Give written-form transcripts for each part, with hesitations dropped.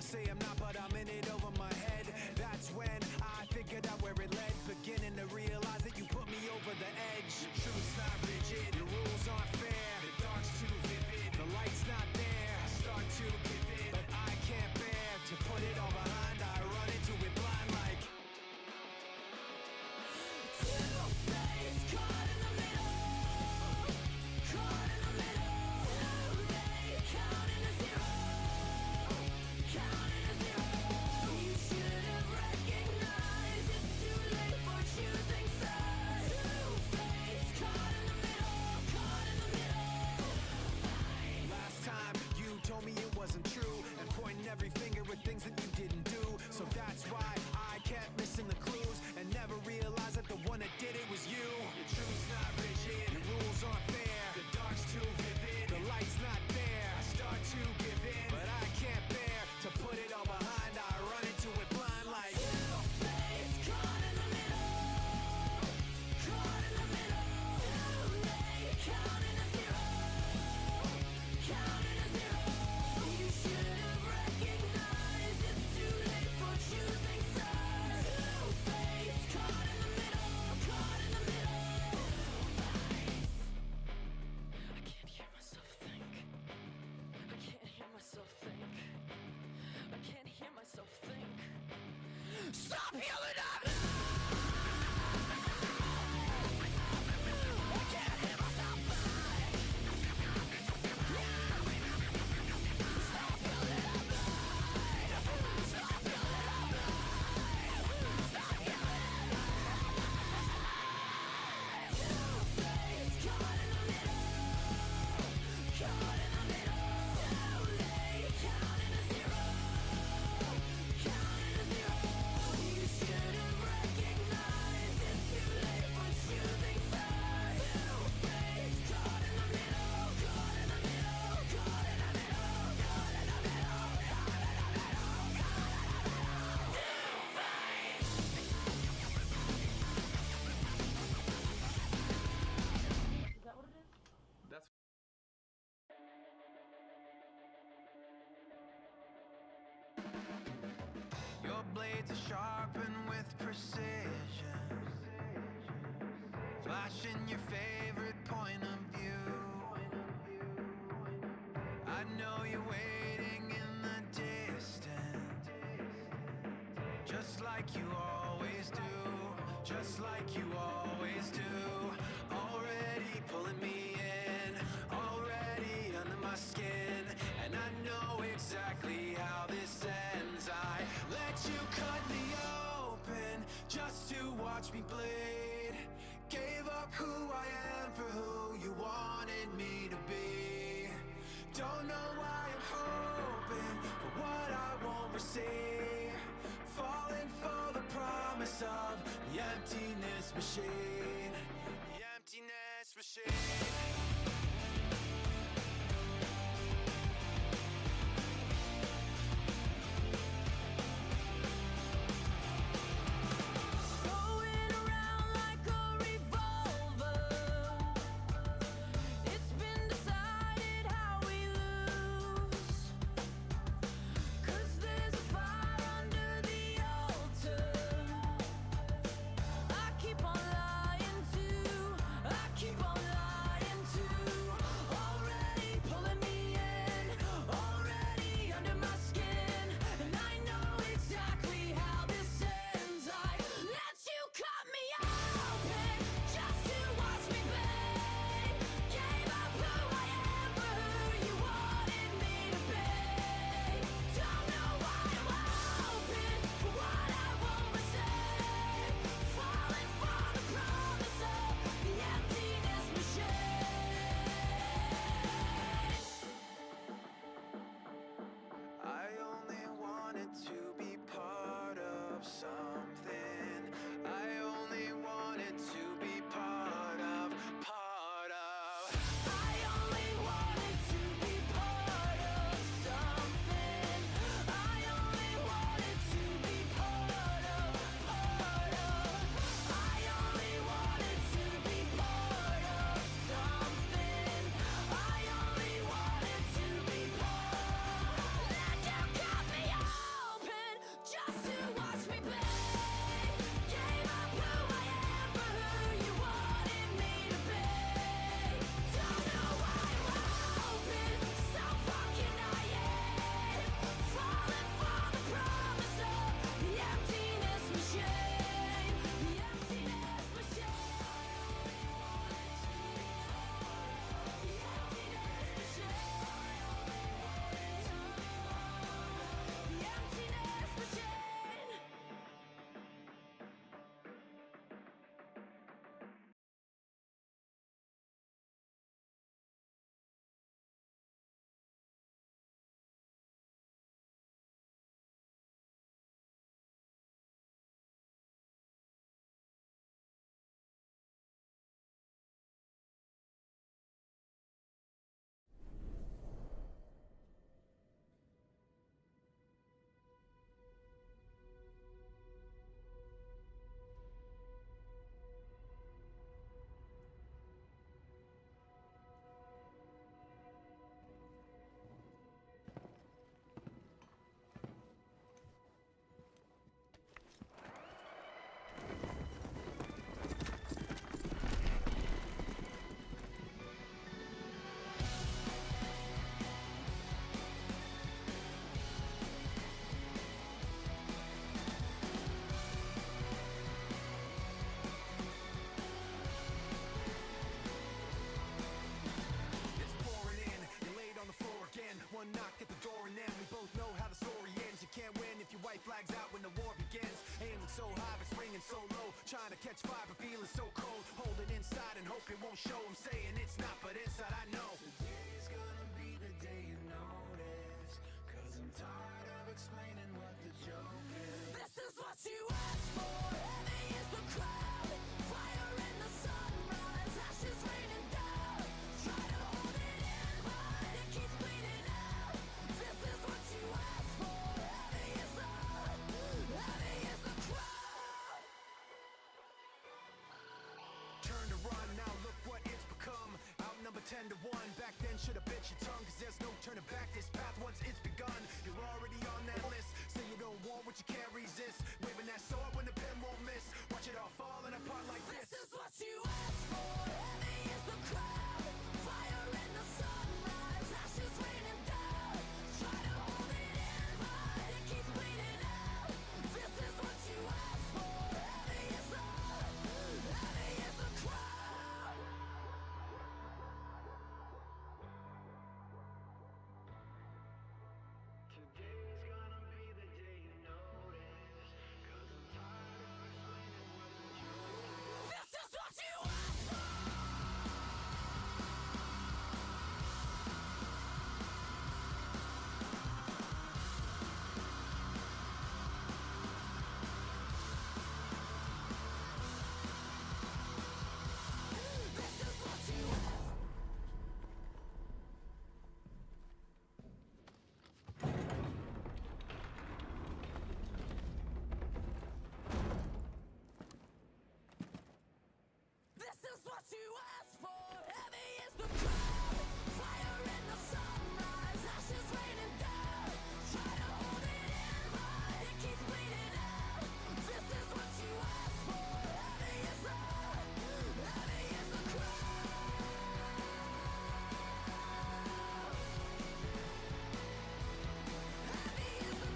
Say I'm not, but I'm in it over my head. That's when I figured out where it led. Beginning to realize that you put me over the edge. The truth's not rigid, the rules aren't fair. The dark's too vivid, the light's not there. I start to give in, but I can't bear to put it all behind. I run into it blind like two-faced, caught in the middle. Caught in the middle. Too late, counting to zero. Wasn't true, and pointing every finger at things that you didn't do. So that's why I kept missing the clues and never realized that the one that did it was you. The truth's not rigid, the rules aren't fair. The dark's too vivid, the light's not there. I start to give in, but I can't bear to put it all behind. I run into it blind like two-faced, caught in the middle. Caught in the middle. Too late, counting to zero. Counting to zero. Stop yelling at me! I can't hear myself think. Stop yelling at me! Stop yelling at me! Stop yelling at me! Two-faced, caught in the middle. Caught in the middle. Too late, counting to zero. Counting to zero. You should have recognized it's too late for choosing sides. Two-faced, caught in the middle. Caught in the middle. Caught in the middle. Caught in the middle. Caught in the middle. Caught in the middle. Two-faced. Is that what it is? That's Your blades are sharpened with precision, flashing your favorite point of view. I know you're waiting in the distance, just like you always do, just like you always do. Already pulling me in, already under my skin, and I know exactly how this ends. I let you cut me open just to watch me bleed. Gave up who I am for who you wanted me to be. Don't know why I'm hoping for what I won't receive. Falling for the promise of the emptiness machine. The emptiness machine. Keep on lying to feeling so low, trying to catch fire but feeling so cold. Hold it inside and hope it won't show. I'm saying it's not, but inside I know. Today's gonna be the day you notice, 'cause I'm tired of explaining what the joke is. This is what you asked for. Heavy is the crowd. Fire in the sunrise. Ashes raining down. Try to hold it in, but it keeps bleeding out. This is what you asked for. Heavy is the crowd. Turn to run, now look what it's become. Outnumbered 10 to 1. Back then should've bit your tongue, 'cause there's no turning back. This path once it's begun, you're already on that list. Say you don't want what you can't resist. Waving that sword when the pen won't miss. Watch it all falling apart like this. This is what you asked for. Heavy is the crowd. Fire in the sunrise. Ashes raining down. Try to hold it in, but it keeps bleeding out. This is what you asked for. Heavy is the crowd. Today's gonna be the day you notice, 'cause I'm tired of explaining what the joke is. This is what you asked for. This is what you asked. This is what you asked for. Heavy is the crowd. Fire in the sunrise. Ashes raining down. Try to hold it in, but it keeps bleeding out. This is what you asked for. Heavy is the crowd. Heavy is the crowd. Heavy is the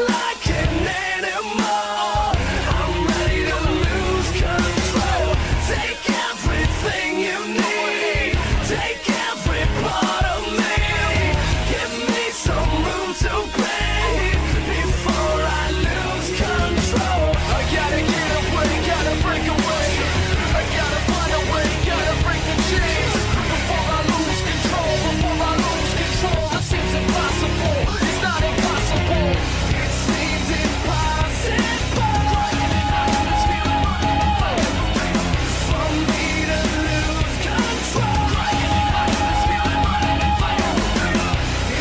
Like an animal, I'm ready to lose control. Take everything you need, take every part of me. Give me some room to breathe before I lose control. I gotta get away, gotta break away. I gotta find a way, gotta break the chains before I lose control. Before I lose control, it seems impossible. It's not impossible. It seems impossible for me to lose control.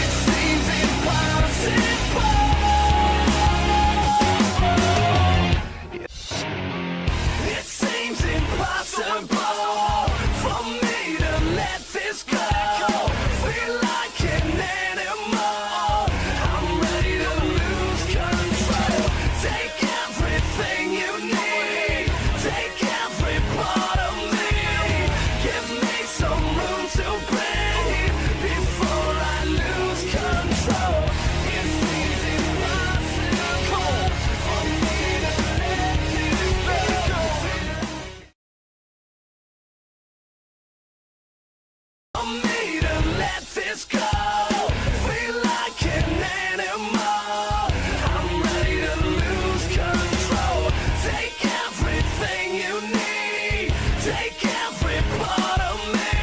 It seems impossible. It seems impossible for me to let this go. Feel like an animal. I'm ready to lose control. Take everything you need. Take every part of me. Give me some room to breathe before I lose control. It seems impossible for me to let this go. For me to let this go. Feel like an animal. I'm ready to lose control. Take everything you need. Take every part of me.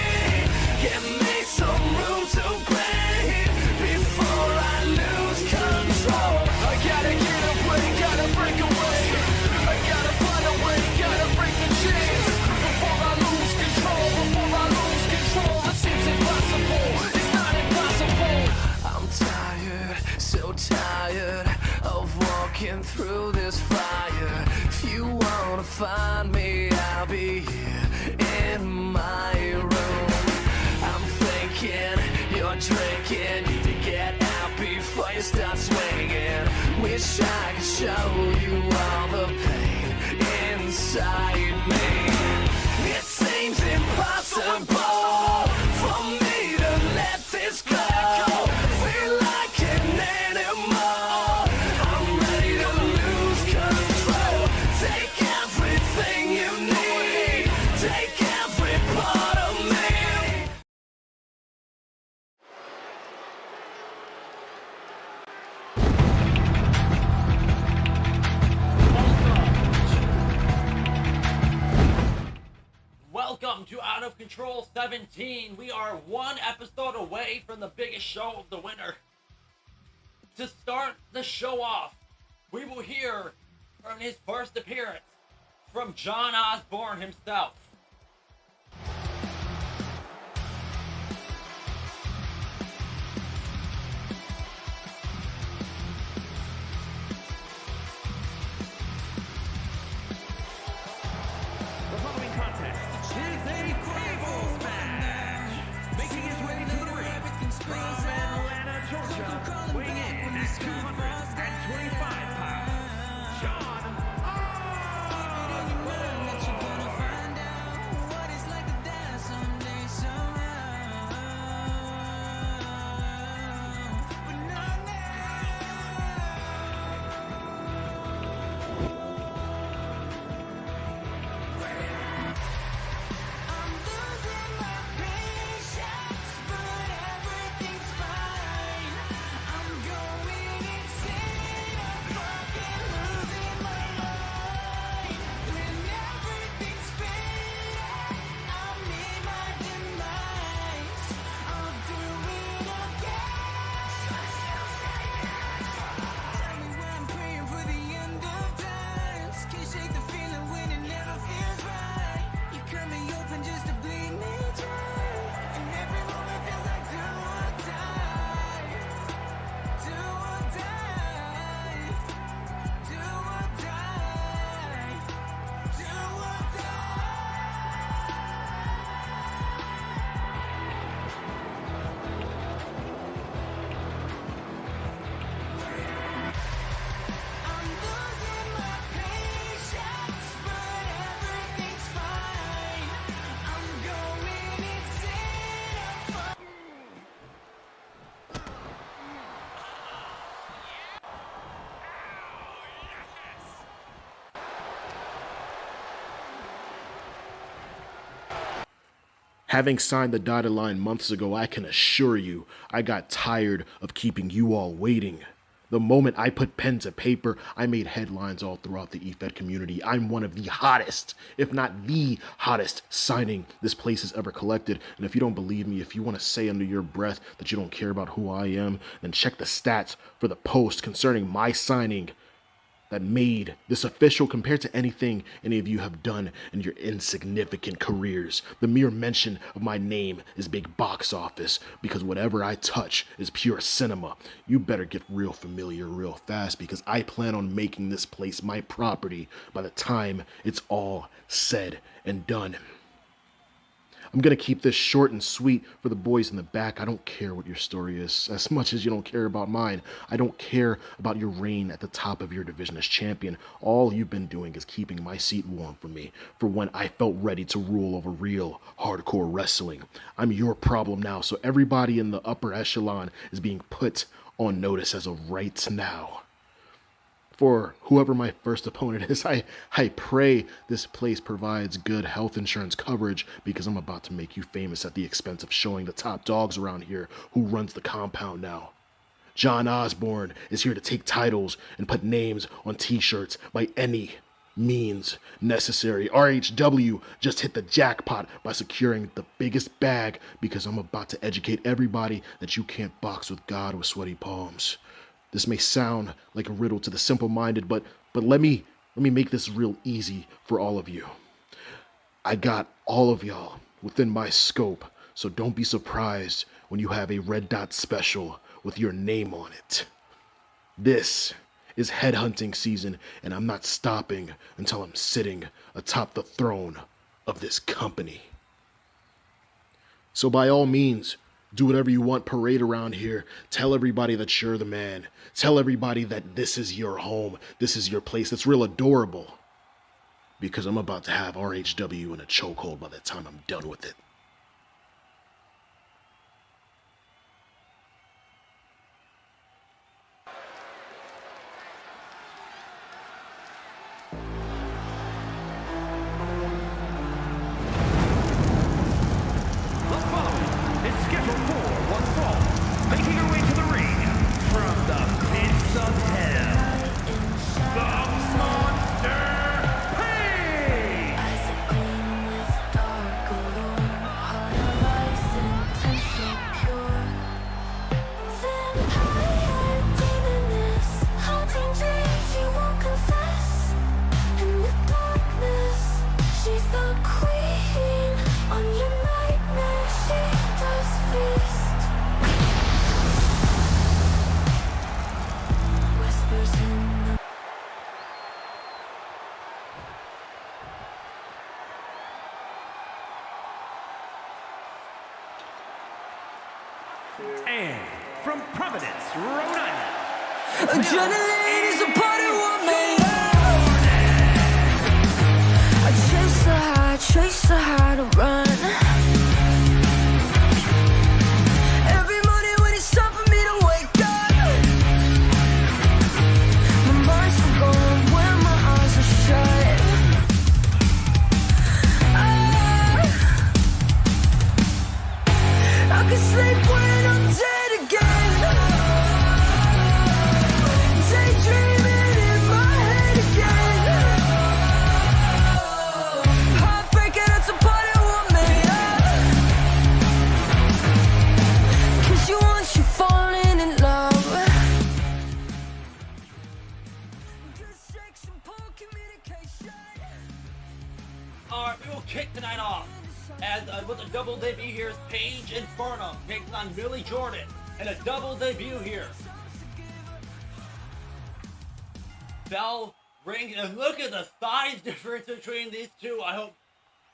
Give me some room to breathe before I lose control. I gotta get away, gotta break away. I gotta find a way, gotta break the chains before I lose control. Before I lose control, it seems impossible. It's not impossible. I'm tired, so tired of walking through this fire. If you wanna find me, I'll be here in my room. I'm thinking you're drinking, need to get out before you start swinging. Wish I could show you all the pain inside me. It seems impossible for me to let Out of Control 17. We are one episode away from the biggest show of the winter. To start the show off, we will hear from his first appearance from Jon Ozbourne himself. The following contest is a tables match. Making his way to the ring from Atlanta, Georgia, weighing in at 225 pounds, Jon Having signed the dotted line months ago, I can assure you, I got tired of keeping you all waiting. The moment I put pen to paper, I made headlines all throughout the EFED community. I'm one of the hottest, if not the hottest, signing this place has ever collected. And if you don't believe me, if you want to say under your breath that you don't care about who I am, then check the stats for the post concerning my signing that made this official compared to anything any of you have done in your insignificant careers. The mere mention of my name is big box office, because whatever I touch is pure cinema. You better get real familiar real fast, because I plan on making this place my property by the time it's all said and done. I'm going to keep this short and sweet for the boys in the back. I don't care what your story is, as much as you don't care about mine. I don't care about your reign at the top of your division as champion. All you've been doing is keeping my seat warm for me, for when I felt ready to rule over real, hardcore wrestling. I'm your problem now, so everybody in the upper echelon is being put on notice as of right now. For whoever my first opponent is, I pray this place provides good health insurance coverage, because I'm about to make you famous at the expense of showing the top dogs around here who runs the compound now. Jon Ozbourne is here to take titles and put names on t-shirts by any means necessary. RHW just hit the jackpot by securing the biggest bag, because I'm about to educate everybody that you can't box with God with sweaty palms. This may sound like a riddle to the simple-minded, but let me make this real easy for all of you. I got all of y'all within my scope, so don't be surprised when you have a red dot special with your name on it. This is headhunting season, and I'm not stopping until I'm sitting atop the throne of this company. So by all means, do whatever you want, parade around here. Tell everybody that you're the man. Tell everybody that this is your home. This is your place. It's real adorable. Because I'm about to have RHW in a chokehold by the time I'm done with it. As a queen with dark allure, And from Providence, Rhode Island, Adrenaline is a part of what made I chase the high to run. Every morning when it's time for me to wake up, my mind's still going when my eyes are shut. I can sleep when I'm dead again. Daydreaming in my head again. Heartbreaking, that's a part of what made up. Kiss you once, you're falling in love. Good sex and poor communication. Alright, we will kick tonight off. As with a double debut here is Paige Infernum taking on Millie Jordan. And a double debut here. Bell ring, and look at the size difference between these two. I hope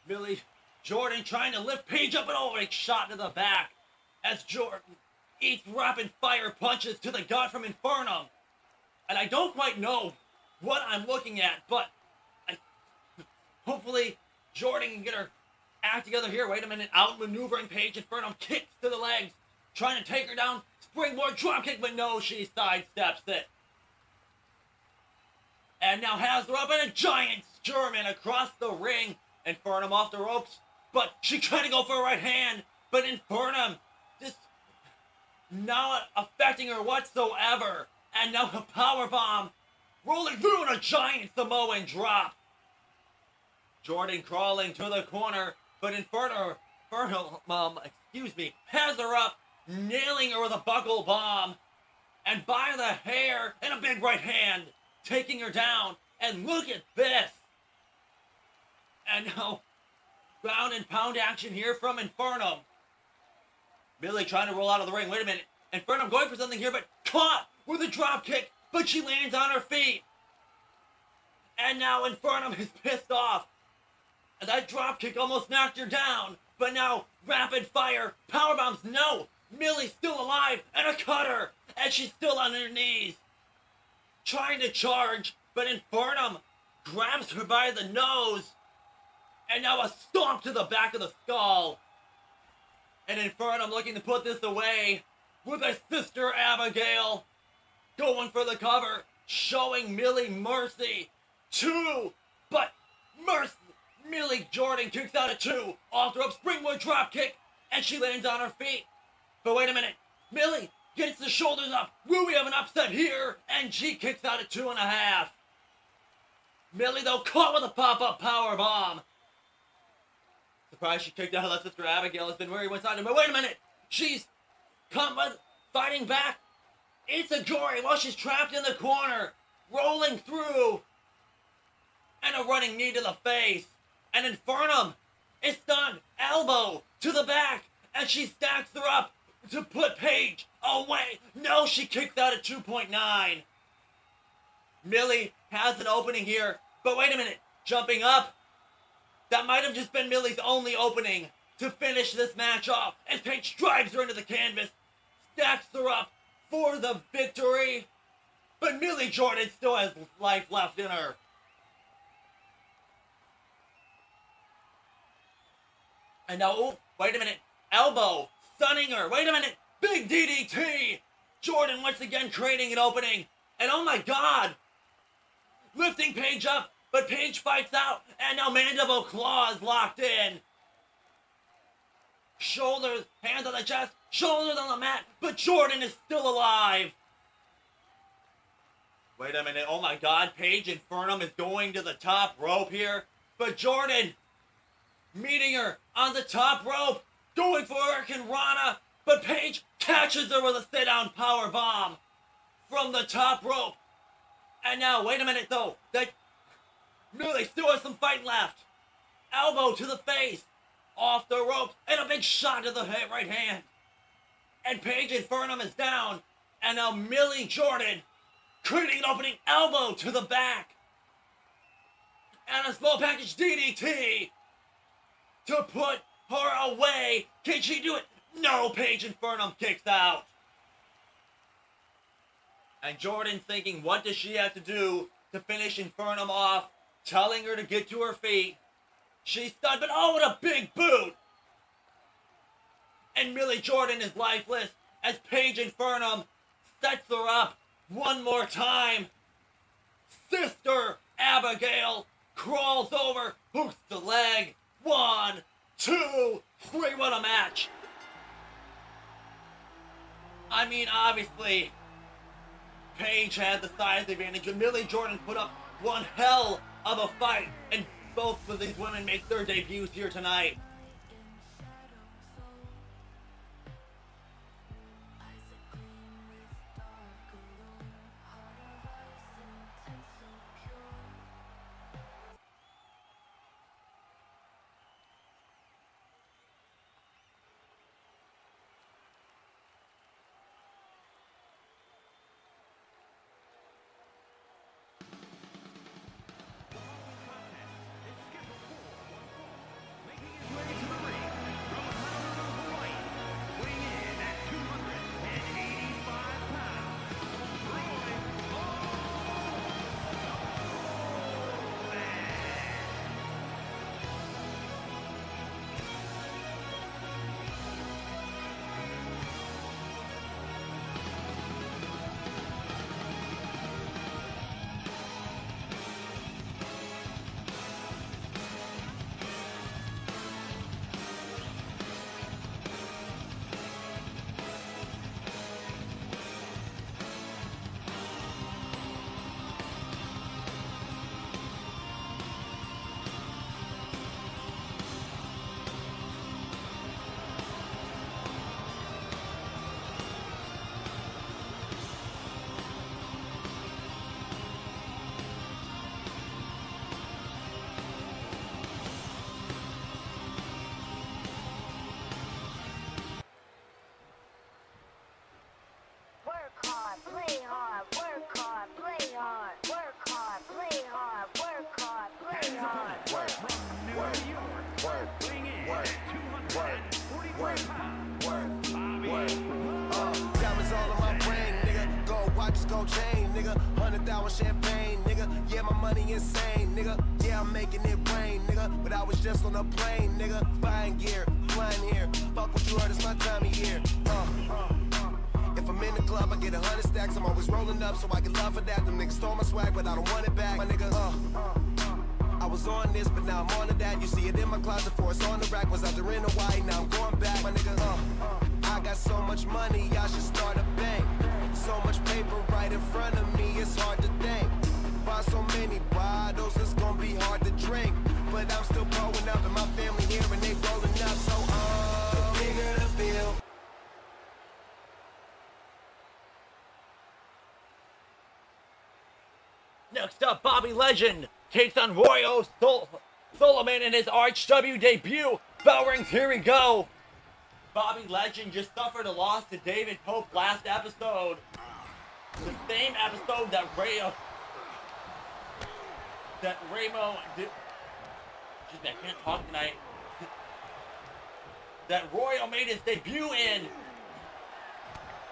Millie Jordan trying to lift Paige up and over, a shot to the back. As Jordan eats rapid fire punches to the gut from Infernum. And I don't quite know what I'm looking at, but hopefully Jordan can get her act together here. Wait a minute, outmaneuvering Paige. Infernum kicks to the legs, trying to take her down. Springboard dropkick, but no, she sidesteps it. And now has her up in a giant German across the ring. Infernum off the ropes, but she tried to go for a right hand, but Infernum just not affecting her whatsoever. And now a power bomb rolling through in a giant Samoan drop. Jordan crawling to the corner, but Infernum has her up, nailing her with a buckle bomb, and by the hair and a big right hand, taking her down. And look at this. And now, ground and pound action here from Infernum. Millie trying to roll out of the ring. Wait a minute. Infernum going for something here, but caught with a drop kick, but she lands on her feet. And now Infernum is pissed off. And that drop kick almost knocked her down. But now, rapid fire, power bombs, no! Millie's still alive, and a cutter, and she's still on her knees. Trying to charge, but Infernum grabs her by the nose. And now a stomp to the back of the skull. And Infernum looking to put this away with her sister Abigail. Going for the cover, showing Millie mercy. 2, but mercy. Millie Jordan kicks out at 2, off the rope, springboard drop kick, and she lands on her feet. But wait a minute, Millie gets the shoulders up. Will we have an upset here? And she kicks out at 2.5. Millie, though, caught with a pop-up power bomb. Surprised she kicked out. That sister Abigail has been worried what's on her. But wait a minute, she's fighting back. It's a Gory while she's trapped in the corner, rolling through, and a running knee to the face. And Infernum is stunned, elbow to the back, and she stacks her up to put Paige away. No, she kicks out at 2.9. Millie has an opening here, but wait a minute, jumping up. That might have just been Millie's only opening to finish this match off, as Paige drives her into the canvas, stacks her up for the victory. But Millie Jordan still has life left in her. And now, oh, wait a minute, elbow, stunning her, wait a minute, big DDT! Jordan once again creating an opening, and oh my god! Lifting Paige up, but Paige fights out, and now mandible claws locked in. Shoulders, hands on the chest, shoulders on the mat, but Jordan is still alive! Wait a minute, oh my god, Paige Infernum is going to the top rope here, but Jordan meeting her on the top rope, going for Hurricane Rana, but Paige catches her with a sit-down power bomb from the top rope. And now, wait a minute though, that Millie still has some fight left. Elbow to the face, off the ropes, and a big shot to the right hand. And Paige Infernum is down, and now Millie Jordan creating an opening, elbow to the back. And a small package DDT to put her away. Can she do it? No, Paige Infernum kicks out. And Jordan thinking, what does she have to do to finish Infernum off? Telling her to get to her feet. She's stunned, but oh, what a big boot! And Millie Jordan is lifeless as Paige Infernum sets her up one more time. Sister Abigail crawls over, hooks the leg. 1, 2, 3, what a match! I mean, obviously, Paige had the size advantage, but Millie Jordan put up one hell of a fight, and both of these women make their debuts here tonight. Work hard, play hard, work hard, play hard, work hard, play hard, work hard, play hard. Diamonds all on my brain, nigga. Gold watches, gold chain, nigga. 100,000 champagne, nigga. Yeah, my money insane, nigga. Yeah, I'm making it rain, nigga. But I was just on a plane, nigga. Buying gear, flying here. Fuck what you heard, it's my time of year. If I'm in the club, I get 100 stacks. I'm always rolling up, so I get love for that. Them niggas stole my swag, but I don't want it back. My nigga, I was on this, but now I'm on to that. You see it in my closet, for it's on the rack. Was out there in Hawaii, now I'm going back. My nigga, I got so much money, I should start a bank. So much paper right in front of me, it's hard to think. Buy so many bottles, it's gonna be hard to drink. But I'm still growing up, and my family here, and they rolling up. So, the bigger the bill. Next up, Bobby Legend takes on Royo Solomon in his RHW debut. Bell rings, here we go. Bobby Legend just suffered a loss to David Pope last episode. The same episode that Remo did. Excuse me, I can't talk tonight. That Royo made his debut in.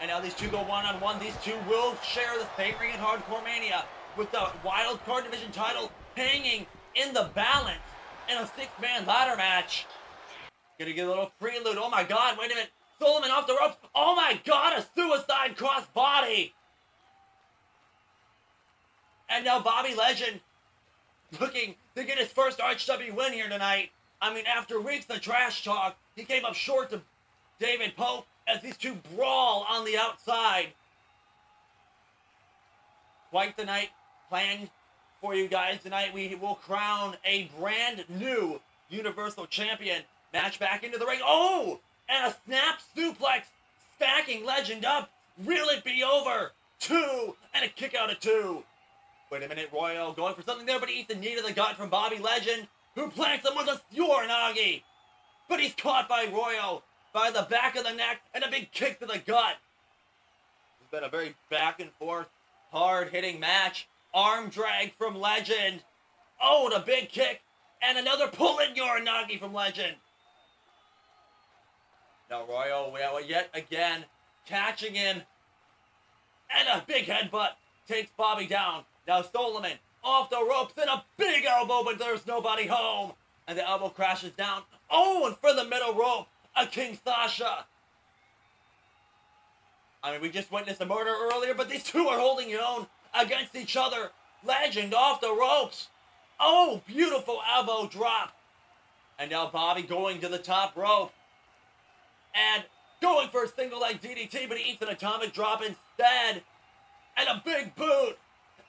And now these two go one-on-one. These two will share the same ring in Hardcore Mania, with the Wild Card Division title hanging in the balance in a 6-man ladder match. Gonna get a little prelude. Oh my god, wait a minute. Solomon off the ropes. Oh my god, a suicide cross body. And now Bobby Legend looking to get his first RHW win here tonight. I mean, after weeks of trash talk, he came up short to David Pope as these two brawl on the outside. Quite the night planned for you guys tonight. We will crown a brand new Universal Champion. Match back into the ring. Oh! And a snap suplex, stacking Legend up. Will it be over? 2, and a kick out of 2. Wait a minute, Royo going for something there, but he eats a knee to the gut from Bobby Legend, who plants him with a Swornagi. But he's caught by Royo by the back of the neck and a big kick to the gut. It's been a very back and forth, hard-hitting match. Arm drag from Legend. Oh, and a big kick. And another pull-in Uranagi from Legend. Now Royo will yet again catching in. And a big headbutt takes Bobby down. Now Solomon off the ropes and a big elbow, but there's nobody home. And the elbow crashes down. Oh, and for the middle rope, a King Sasha. I mean, we just witnessed a murder earlier, but these two are holding their own against each other. Legend off the ropes. Oh, beautiful elbow drop. And now Bobby going to the top rope. And going for a single leg DDT, but he eats an atomic drop instead. And a big boot.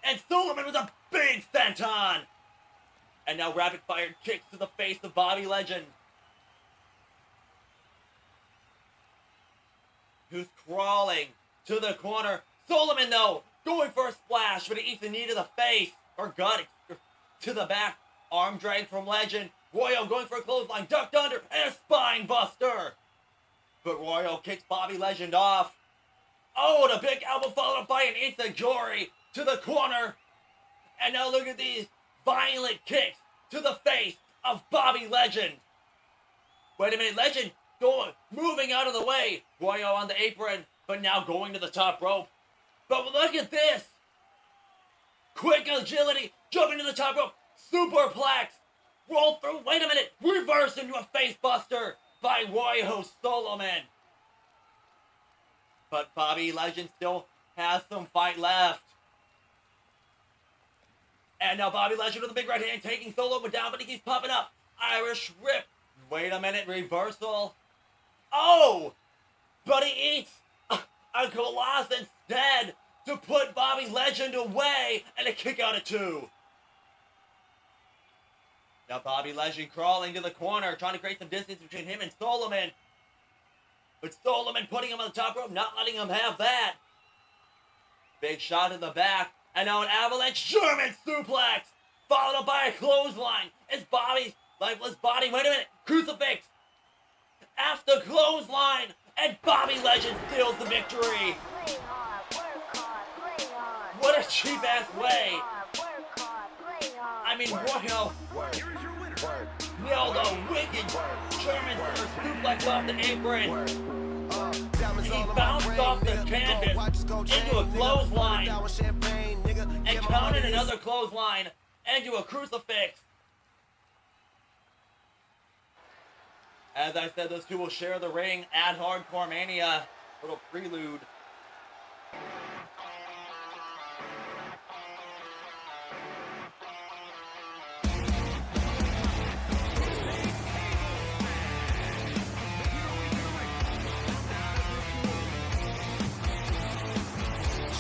And Solomon with a big senton. And now rapid fire kicks to the face of Bobby Legend, who's crawling to the corner. Solomon, though, going for a splash, but he eats a knee to the face, or gut, to the back. Arm drag from Legend. Royo going for a clothesline, ducked under, and a spine buster. But Royo kicks Bobby Legend off. Oh, the big elbow followed up by an enziguri to the corner. And now look at these violent kicks to the face of Bobby Legend. Wait a minute, Legend moving out of the way. Royo on the apron, but now going to the top rope. But look at this. Quick agility, jumping to the top rope. Superplex. Roll through, wait a minute. Reverse into a face buster by Royo Solomon. But Bobby Legend still has some fight left. And now Bobby Legend with a big right hand taking Solomon down, but he keeps popping up. Irish Rip. Wait a minute, reversal. Oh! But he eats a Colossus instead to put Bobby Legend away and a kick out of 2. Now Bobby Legend crawling to the corner, trying to create some distance between him and Solomon. But Solomon putting him on the top rope, not letting him have that. Big shot in the back. And now an avalanche German suplex, followed up by a clothesline. It's Bobby's lifeless body. Wait a minute. Crucifix. After clothesline. And Bobby Legend steals the victory. What a cheap-ass way. I mean, Royo nailed a wicked German suplex off the apron. He bounced off the canvas into a clothesline and counted another clothesline into a crucifix. As I said, those two will share the ring at Hardcore Mania. Little prelude.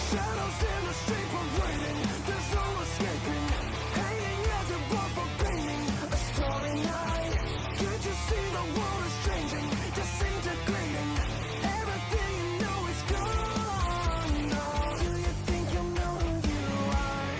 Shadows in the street were waiting, there's no escaping. Hanging as a bar for painting, a starry night. Can't you see the world is changing, disintegrating? Everything you know is gone. Now, do you think you know who you are?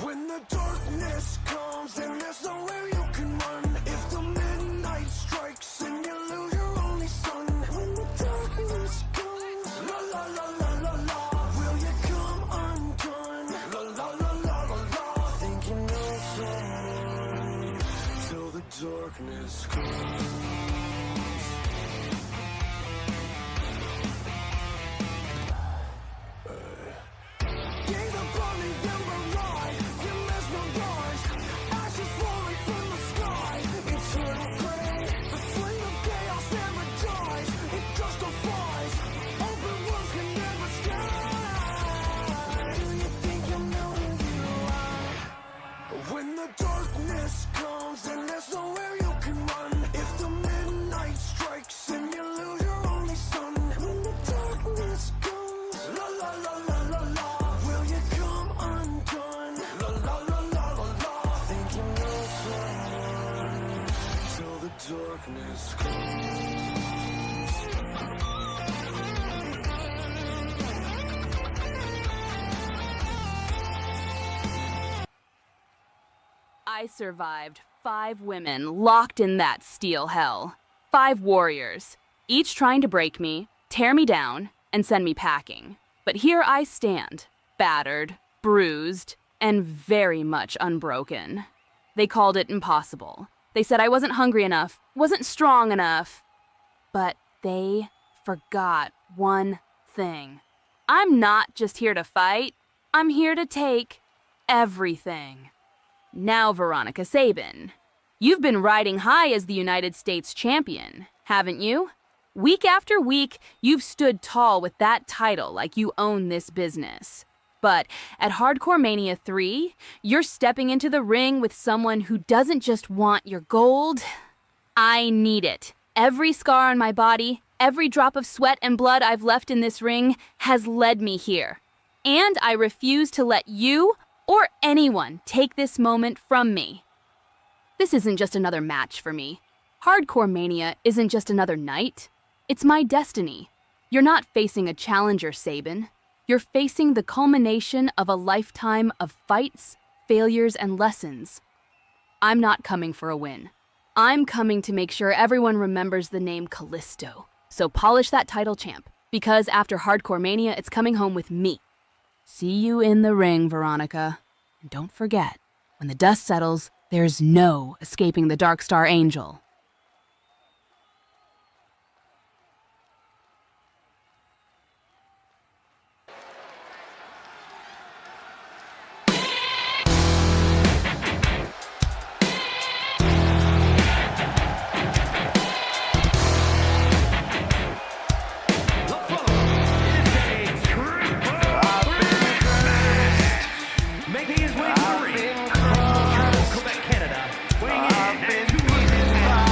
When the darkness comes and there's nowhere you can run. If the midnight strikes and you lose your only son. When the darkness comes, la la la la la la. Will you come undone? La la la la la la. Think you know someone till the darkness comes. Gave up on the ember ride, you mesmerized. Ashes falling from the sky, eternal gray. The flame of chaos never dies, it justifies. Open wounds can never sky. Do you think you know who you are? When the darkness comes and there's nowhere you can run. If the midnight strikes and you lose your only son. When the darkness comes, la la la la la la. Will you come undone? La la la la la la. Think you know someone till the darkness comes. I survived 5 women locked in that steel hell. 5 warriors, each trying to break me, tear me down, and send me packing. But here I stand, battered, bruised, and very much unbroken. They called it impossible. They said I wasn't hungry enough, wasn't strong enough. But they forgot one thing. I'm not just here to fight. I'm here to take everything. Now, Veronica Sabin, you've been riding high as the United States champion, haven't you? Week after week, you've stood tall with that title like you own this business. But at Hardcore Mania 3, you're stepping into the ring with someone who doesn't just want your gold. I need it. Every scar on my body, every drop of sweat and blood I've left in this ring has led me here. And I refuse to let you or anyone take this moment from me. This isn't just another match for me. Hardcore Mania isn't just another night. It's my destiny. You're not facing a challenger, Sabin. You're facing the culmination of a lifetime of fights, failures, and lessons. I'm not coming for a win. I'm coming to make sure everyone remembers the name Kalisto. So polish that title, champ, because after Hardcore Mania, it's coming home with me. See you in the ring, Veronica. And don't forget, when the dust settles, there's no escaping the Dark Star Angel. Making his way to the ring from Quebec, Canada, weighing in at 205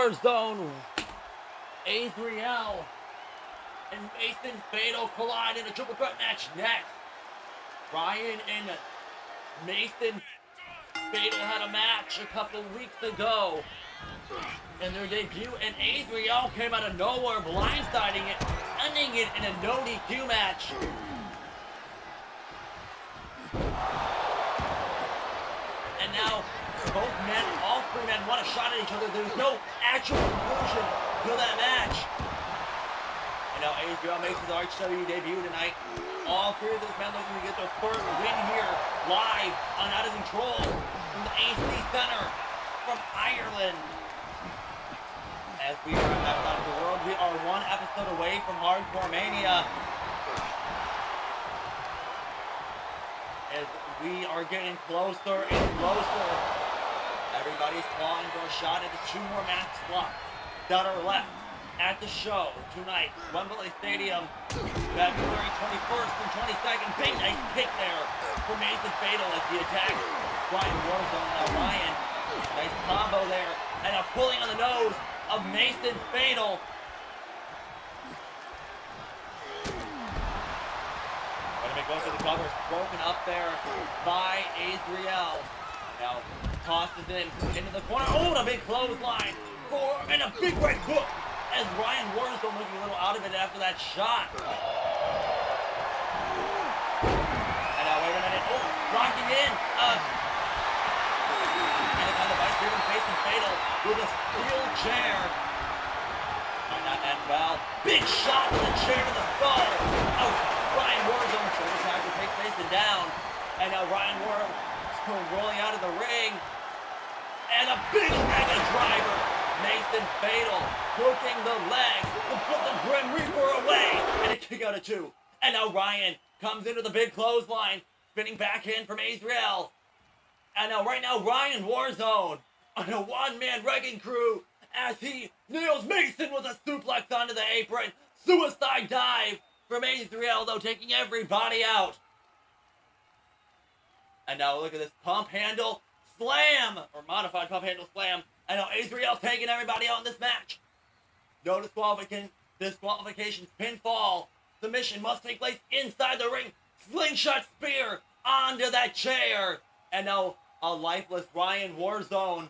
Warzone. Azeral and Mason Fatel collide in a triple threat match next. Ryan and Mason Fatel had a match a couple weeks ago in their debut, and Azeral came out of nowhere, blindsiding it, ending it in a no DQ match. And now both men, all three men, want a shot at each other. There's no actual conclusion to that match. And now Azeral makes his RHW debut tonight. All three of those men looking to get their first win here, live on Out of Control from the AC Center from Ireland. As we are outside of the world, we are one episode away from Hardcore Mania. As we are getting closer and closer, everybody's clawing for a shot at the 2 more match slots that are left at the show tonight. Wembley Stadium, February 21st and 22nd. Big nice kick there for Mason Fatel as he attacks Ryan Warzone. Now Ryan, nice combo there, and a pulling on the nose of Mason Fatel. Goes to the cover, broken up there by Azeral. Now tosses in into the corner. Oh, and a big clothesline and a big right hook as Ryan Warzone looking a little out of it after that shot. And now wait a minute. Oh, rocking in. And on the vice driven Mason Fatel with a steel chair. Might not end well. Big shot to the chair to the skull. Oh, Ryan Warzone tries to take Mason down. And now Ryan Warzone rolling out of the ring. And a big mega driver. Mason Fatel hooking the leg to put the Grim Reaper away. And a kick out of 2. And now Ryan comes into the big clothesline. Spinning back in from Azeral. And now right now Ryan Warzone on a one-man wrecking crew as he nails Mason with a suplex onto the apron. Suicide dive from Azeral, though, taking everybody out. And now look at this pump handle slam, or modified pump handle slam. And now Azeral taking everybody out in this match. No disqualifications, pinfall. Submission must take place inside the ring. Slingshot spear onto that chair. And now a lifeless Ryan Warzone.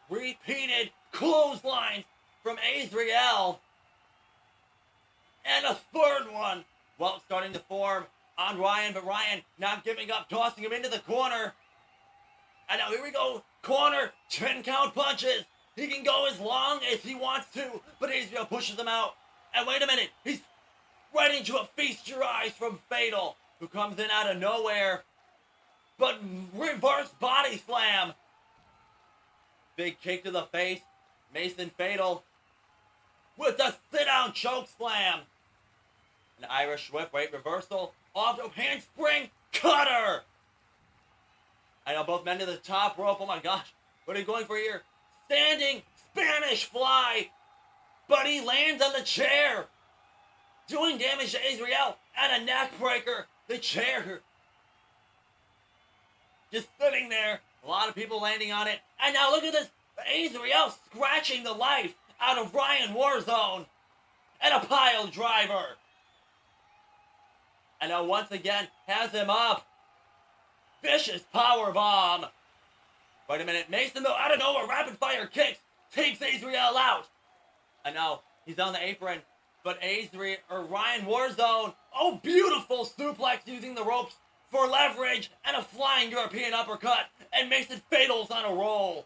Repeated clotheslines from Azeral. And a third one. Well, starting to form on Ryan, but Ryan not giving up, tossing him into the corner. And now here we go. Corner, 10 count punches. He can go as long as he wants to, but Azeral pushes him out. And wait a minute, he's right into a feast your eyes from Fatel, who comes in out of nowhere. But reverse body slam. Big kick to the face. Mason Fatel with the sit-down choke slam. An Irish whip, right reversal. Off to handspring cutter. I know both men to the top rope. Oh my gosh. What are you going for here? Standing Spanish fly. But he lands on the chair. Doing damage to Azeral and a neck breaker. The chair just sitting there. A lot of people landing on it. And now look at this. Azeral scratching the life out of Ryan Warzone. And a pile driver. And now once again has him up. Vicious power bomb. Wait a minute. Mason, though, out of nowhere, rapid fire kicks. Takes Azeral out. And now he's on the apron. But Ryan Warzone. Oh, beautiful suplex using the ropes for leverage. And a flying European uppercut. And Mason Fatel's on a roll.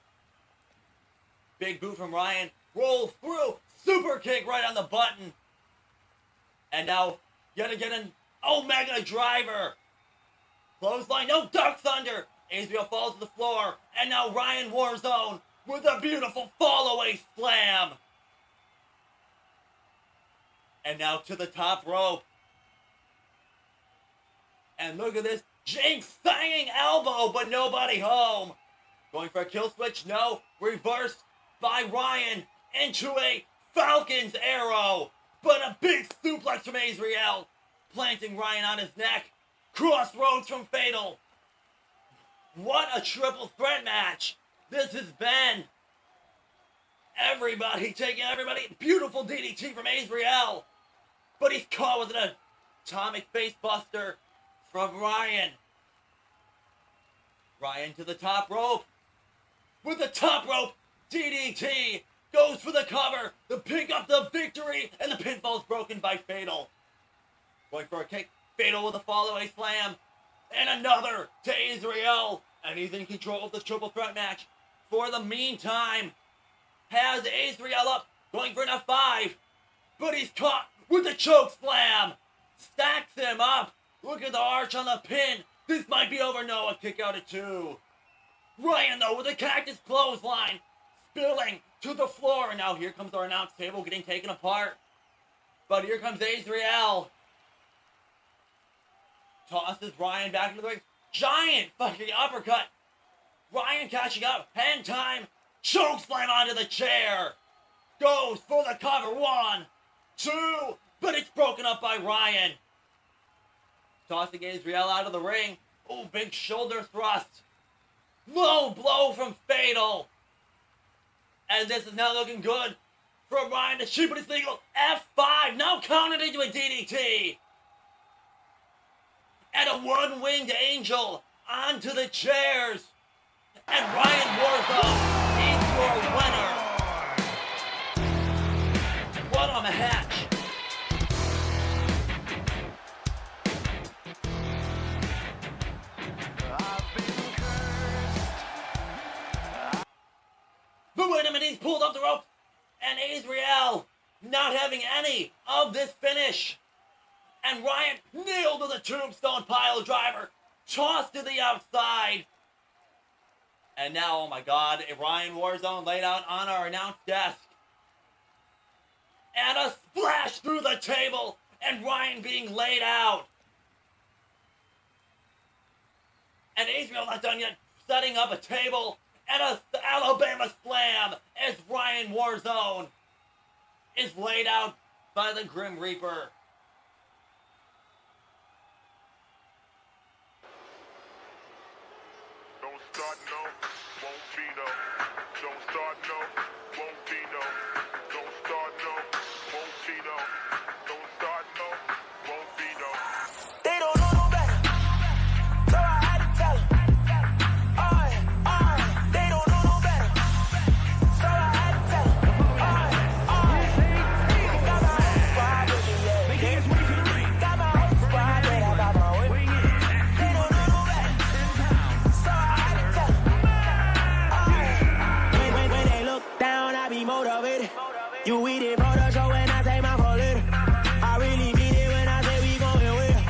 Big boot from Ryan. Roll through. Super kick right on the button. And now, yet again, an Omega driver. Clothesline. No, ducks under. Azeral falls to the floor. And now Ryan Warzone with a beautiful fall away slam. And now to the top rope. And look at this. Jinx banging elbow, but nobody home. Going for a kill switch. No. Reversed by Ryan into a Falcon's arrow. But a big suplex from Azeral. Planting Ryan on his neck. Crossroads from Fatel. What a triple threat match this has been. Everybody taking everybody. Beautiful DDT from Azeral. But he's caught with an atomic face buster from Ryan. Ryan to the top rope. With the top rope, DDT goes for the cover to pick up the victory, and the pinfall is broken by Fatel. Going for a kick, Fatel with a follow-away slam, and another to Azeral, and he's in control of the triple threat match. For the meantime, has Azeral up, going for an F5, but he's caught with the choke slam. Stacks him up. Look at the arch on the pin. This might be over. No, a kick out at 2. Ryan, though, with a cactus clothesline, spilling to the floor. And now here comes our announce table getting taken apart. But here comes Azeral. Tosses Ryan back into the ring. Giant fucking uppercut. Ryan catching up. Hand time. Choke slam onto the chair. Goes for the cover. 1, 2. But it's broken up by Ryan. Tossing Azeral out of the ring. Oh, big shoulder thrust. Low blow from Fatel. And this is now looking good for Ryan to shoot, but it's legal. F5. Now counted into a DDT. And a one-winged angel onto the chairs. And Ryan Warzone is your winner. What a match. But wait a minute, he's pulled up the rope. And Azeral not having any of this finish. And Ryan nailed to the tombstone pile driver. Tossed to the outside. And now, oh my God, Ryan Warzone laid out on our announce desk. And a splash through the table. And Ryan being laid out. And Azeral not done yet. Setting up a table. And a Alabama slam as Ryan Warzone is laid out by the Grim Reaper. Don't start, no, won't be no. Don't start, no, won't be no. Don't start, no, won't be no. Don't start, no, won't be no. They don't know no better, so I had to tell them. They don't know no better, so I had to tell them. Got my whole squad with me, yeah. Got my whole squad, yeah, I got my with me. They don't know no better, so I had to tell them. When they look down, I be motivated. You eat it for the show and I take my for later. I really mean it when I say we going with it.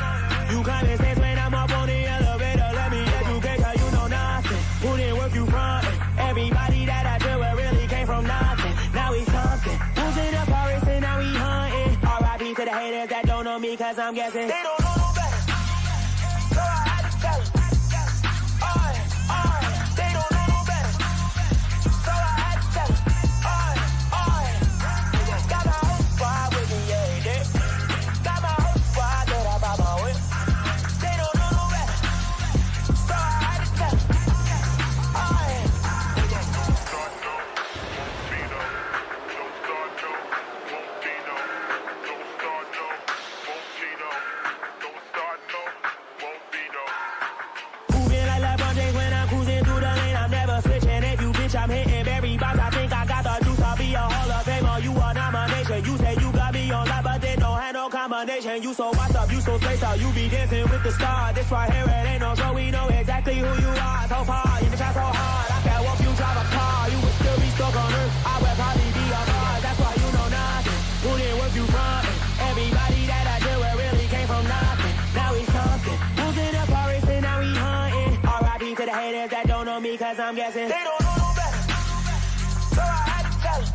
You common sense when I'm up on the elevator. Let me educate you, you know nothing. Who didn't work you front? Everybody that I deal with really came from nothing. Now we something. Who's in the forest and now we hunting? R.I.P. to the haters that don't know me cause I'm guessing. They don't know no better, so I had to tell them. They don't know no better, so I had to tell them. Got my whole squad with me, yeah, yeah. Got my whole squad that I bought my whip. They don't know no better, so I had to tell them. Don't start, no, won't be no. Don't start, no, won't be no. Don't start, no, won't be no. Don't start, no, won't be no. Moving like LeBron James when I'm cruising through the lane. I'm never switching. If you bitch, I'm hitting every box. I think I got the juice. I'll be a Hall of Famer. You a nomination. You say you got me on live, but they don't have no combination. You so what's up? You so space out. You be dancing with the star. This right here, it ain't no show. We know exactly who you are. So far, you can try so hard. I can't walk you drive a car. You would still be stuck on earth. I would probably be a car. That's why you know nothing. Who didn't work you front? Everybody that I deal with really came from nothing. Now we something. Who's in the forest and now we hunting? R.I.P. to the haters that don't know me cause I'm guessing. They don't know no better, so I had to tell them.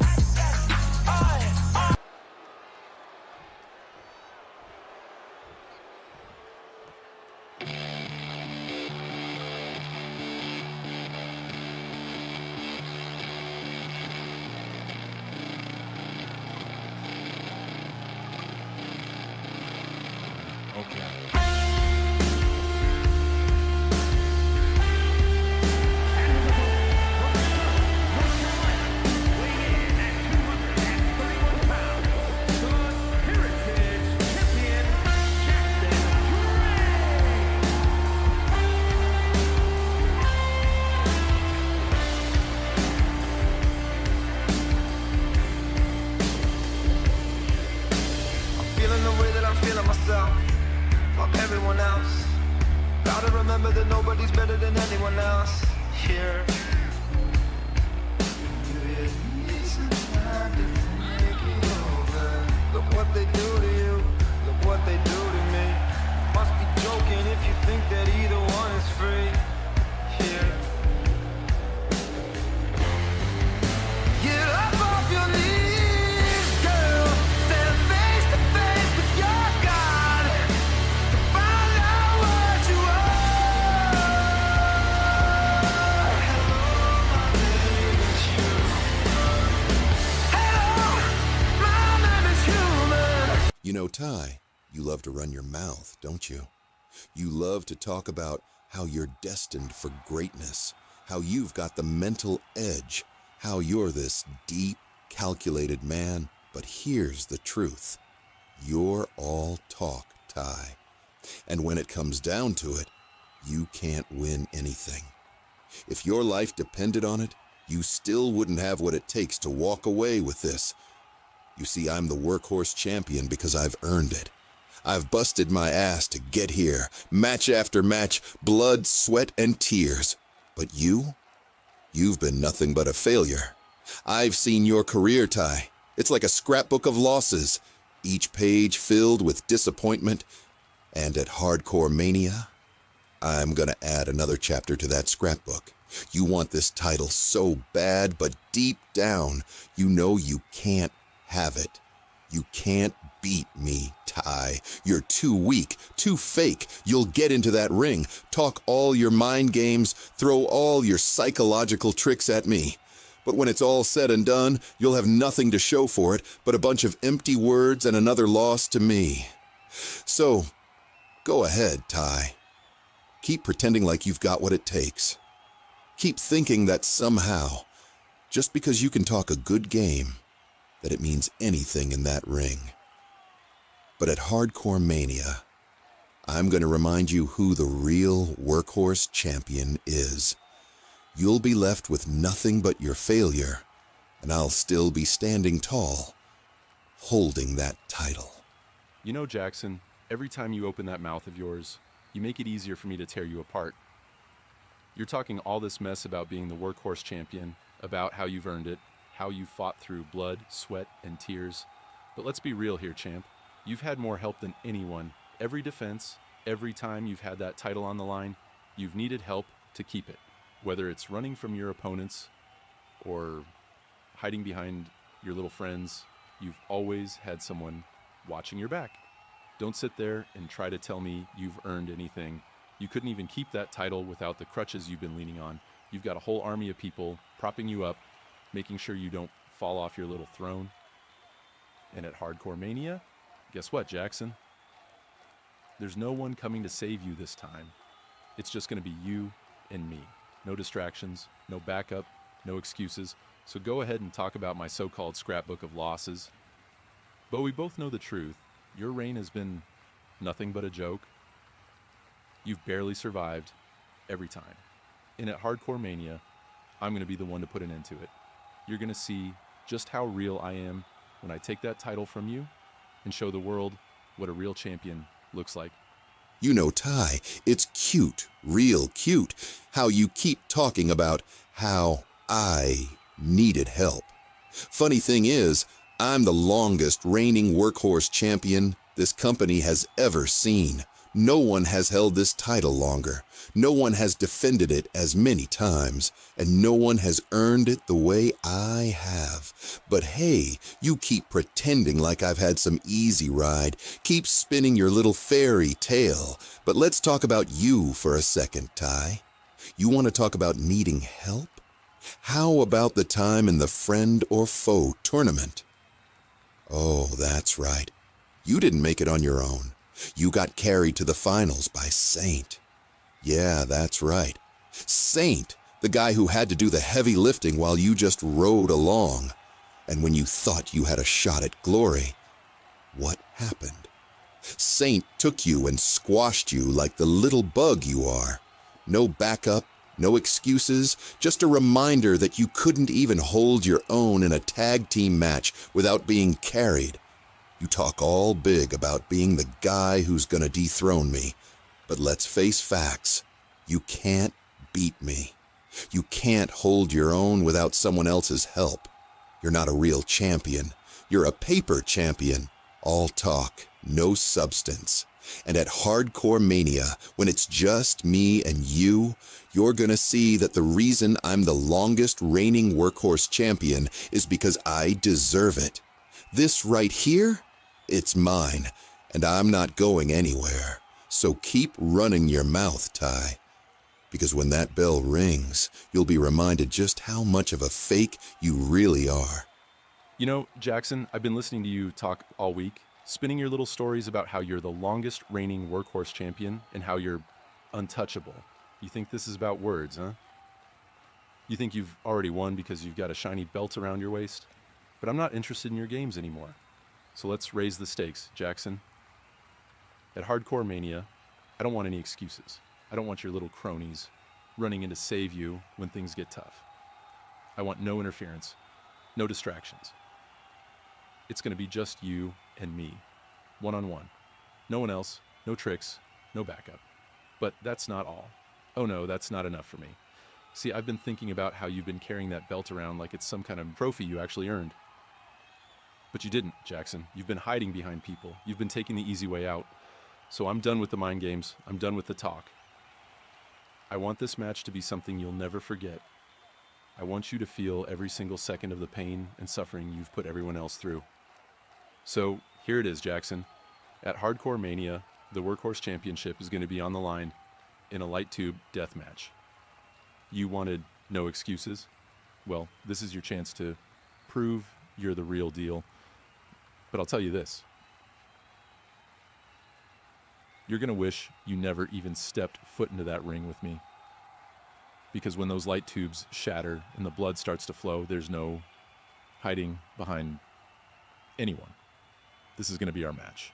everyone else. Gotta remember that nobody's better than anyone else here. You need some time to think it over. Look what they do to you, look what they do to me. Must be joking if you think that either one is free here. Get up off your knees, girl. Stand face to face with your God. Find out what you are. Hello, my name is human. Hello, my name is human. You know, Ty, you love to run your mouth, don't you? You love to talk about how you're destined for greatness, how you've got the mental edge, how you're this deep, calculated man. But here's the truth. You're all talk, Ty. And when it comes down to it, you can't win anything. If your life depended on it, you still wouldn't have what it takes to walk away with this. You see, I'm the Workhorse champion because I've earned it. I've busted my ass to get here, match after match, blood, sweat, and tears. But you've been nothing but a failure. I've seen your career, Ty. It's like a scrapbook of losses, each page filled with disappointment. And at Hardcore Mania, I'm gonna add another chapter to that scrapbook. You want this title so bad, but deep down, you know you can't have it. You can't beat me, Ty. You're too weak, too fake. You'll get into that ring, talk all your mind games, throw all your psychological tricks at me. But when it's all said and done, you'll have nothing to show for it but a bunch of empty words and another loss to me. So, go ahead, Ty. Keep pretending like you've got what it takes. Keep thinking that somehow, just because you can talk a good game, that it means anything in that ring. But at Hardcore Mania, I'm going to remind you who the real Workhorse champion is. You'll be left with nothing but your failure, and I'll still be standing tall, holding that title. You know, Jackson, every time you open that mouth of yours, you make it easier for me to tear you apart. You're talking all this mess about being the Workhorse champion, about how you've earned it, how you fought through blood, sweat, and tears. But let's be real here, champ. You've had more help than anyone. Every defense, every time you've had that title on the line, you've needed help to keep it. Whether it's running from your opponents or hiding behind your little friends, you've always had someone watching your back. Don't sit there and try to tell me you've earned anything. You couldn't even keep that title without the crutches you've been leaning on. You've got a whole army of people propping you up, making sure you don't fall off your little throne. And at Hardcore Mania, guess what, Jackson? There's no one coming to save you this time. It's just going to be you and me. No distractions, no backup, no excuses. So go ahead and talk about my so-called scrapbook of losses. But we both know the truth. Your reign has been nothing but a joke. You've barely survived every time. And at Hardcore Mania, I'm going to be the one to put an end to it. You're going to see just how real I am when I take that title from you and show the world what a real champion looks like. You know, Ty, it's cute, real cute, how you keep talking about how I needed help. Funny thing is, I'm the longest reigning Workhorse champion this company has ever seen. No one has held this title longer. No one has defended it as many times, and no one has earned it the way I have. But hey, you keep pretending like I've had some easy ride. Keep spinning your little fairy tale. But let's talk about you for a second, Ty. You want to talk about needing help? How about the time in the friend or foe tournament? Oh, that's right. You didn't make it on your own. You got carried to the finals by Saint. Yeah, that's right. Saint, the guy who had to do the heavy lifting while you just rode along. And when you thought you had a shot at glory, what happened? Saint took you and squashed you like the little bug you are. No backup, no excuses, just a reminder that you couldn't even hold your own in a tag team match without being carried. You talk all big about being the guy who's gonna dethrone me, but let's face facts. You can't beat me. You can't hold your own without someone else's help. You're not a real champion. You're a paper champion. All talk, no substance. And at Hardcore Mania, when it's just me and you, you're gonna see that the reason I'm the longest reigning Workhorse champion is because I deserve it. This right here, it's mine, and I'm not going anywhere. So keep running your mouth, Ty. Because when that bell rings, you'll be reminded just how much of a fake you really are. You know, Jackson, I've been listening to you talk all week, spinning your little stories about how you're the longest reigning Workhorse champion and how you're untouchable. You think this is about words, huh? You think you've already won because you've got a shiny belt around your waist? But I'm not interested in your games anymore. So let's raise the stakes, Jackson. At Hardcore Mania, I don't want any excuses. I don't want your little cronies running in to save you when things get tough. I want no interference, no distractions. It's going to be just you and me, one-on-one. No one else, no tricks, no backup. But that's not all. Oh no, that's not enough for me. See, I've been thinking about how you've been carrying that belt around like it's some kind of trophy you actually earned. But you didn't, Jackson. You've been hiding behind people. You've been taking the easy way out. So I'm done with the mind games. I'm done with the talk. I want this match to be something you'll never forget. I want you to feel every single second of the pain and suffering you've put everyone else through. So here it is, Jackson. At Hardcore Mania, the Workhorse Championship is going to be on the line in a light tube death match. You wanted no excuses? Well, this is your chance to prove you're the real deal. But I'll tell you this. You're going to wish you never even stepped foot into that ring with me. Because when those light tubes shatter and the blood starts to flow, there's no hiding behind anyone. This is going to be our match.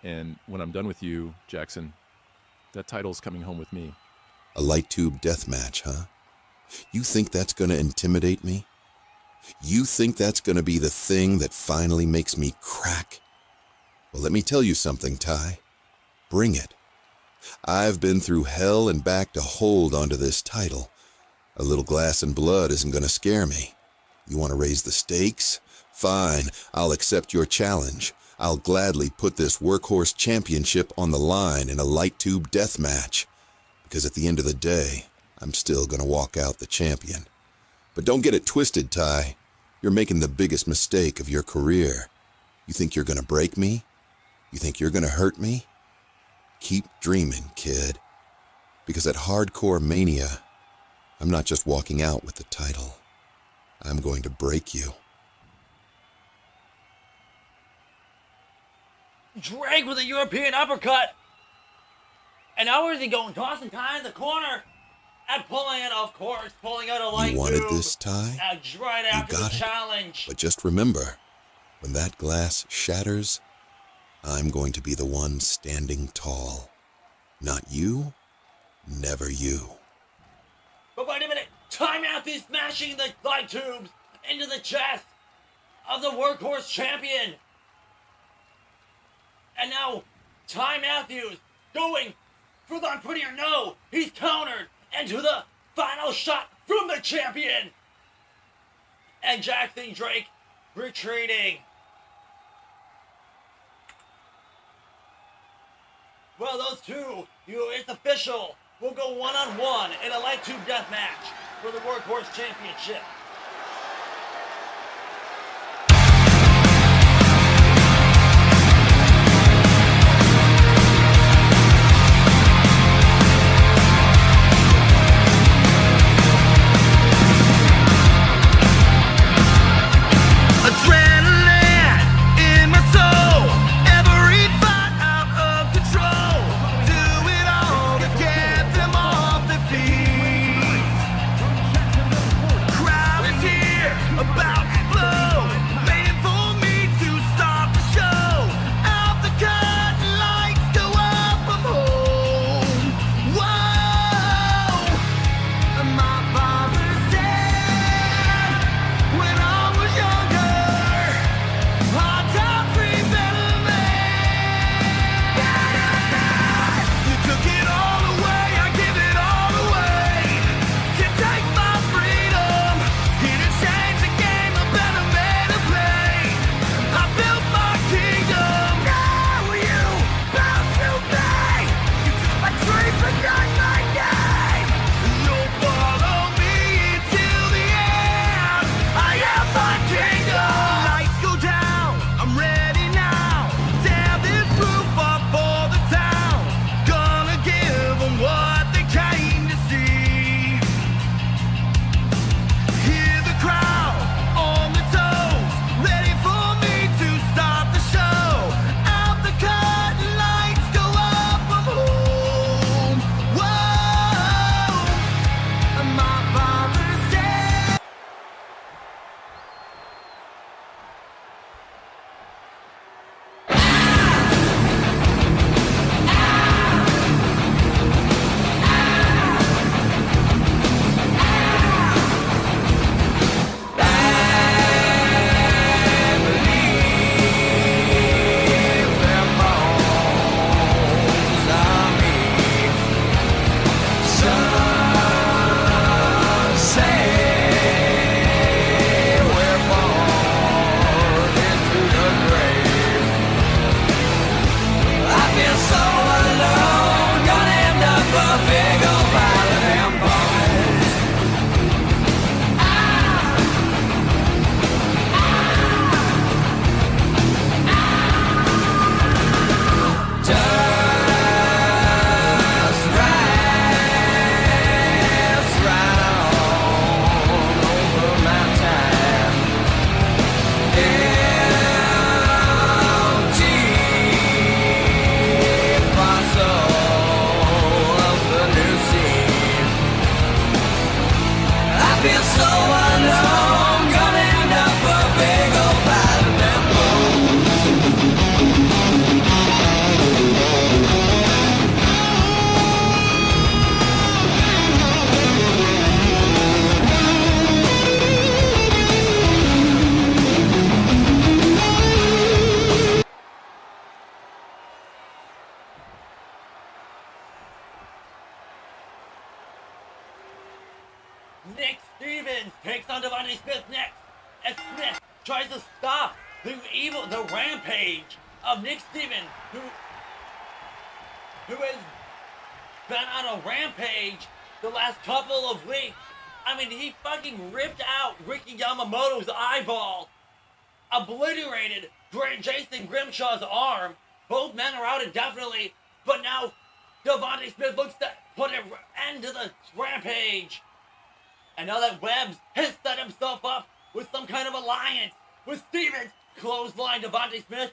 And when I'm done with you, Jackson, that title's coming home with me. A light tube death match, huh? You think that's gonna intimidate me? You think that's gonna be the thing that finally makes me crack? Well, let me tell you something, Ty. Bring it. I've been through hell and back to hold onto this title. A little glass and blood isn't gonna scare me. You wanna raise the stakes? Fine, I'll accept your challenge. I'll gladly put this Workhorse Championship on the line in a light tube death match. Because at the end of the day, I'm still gonna walk out the champion. But don't get it twisted, Ty. You're making the biggest mistake of your career. You think you're gonna break me? You think you're gonna hurt me? Keep dreaming, kid. Because at Hardcore Mania, I'm not just walking out with the title. I'm going to break you. Drake with a European uppercut. And now where's he going? Tossing Ty in the corner. And pulling it, of course. Pulling out a light You wanted tube. this, Ty? Right after You got the it. challenge. But just remember, when that glass shatters, I'm going to be the one standing tall. Not you, never you. But wait a minute. Ty Matthews smashing the light tubes into the chest of the Workhorse champion. And now, Ty Matthews going for the prettier no. He's countered into the final shot from the champion. And Jackson Drake retreating. Well, those two, it's official. We'll go one-on-one in a light tube death match for the Workhorse Championship. Adrenaline in my soul, every fight out of control. Do it all to get them off their feet. Cry Nick Stevens takes on Devontae Smith next, as Smith tries to stop the rampage of Nick Stevens, who has been on a rampage the last couple of weeks. I mean, he fucking ripped out Ricky Yamamoto's eyeball, obliterated Jason Grimshaw's arm. Both men are out indefinitely, but now Devontae Smith looks to put an end to the rampage. And now that Webbs has set himself up with some kind of alliance with Stevens, clothesline Devontae Smith.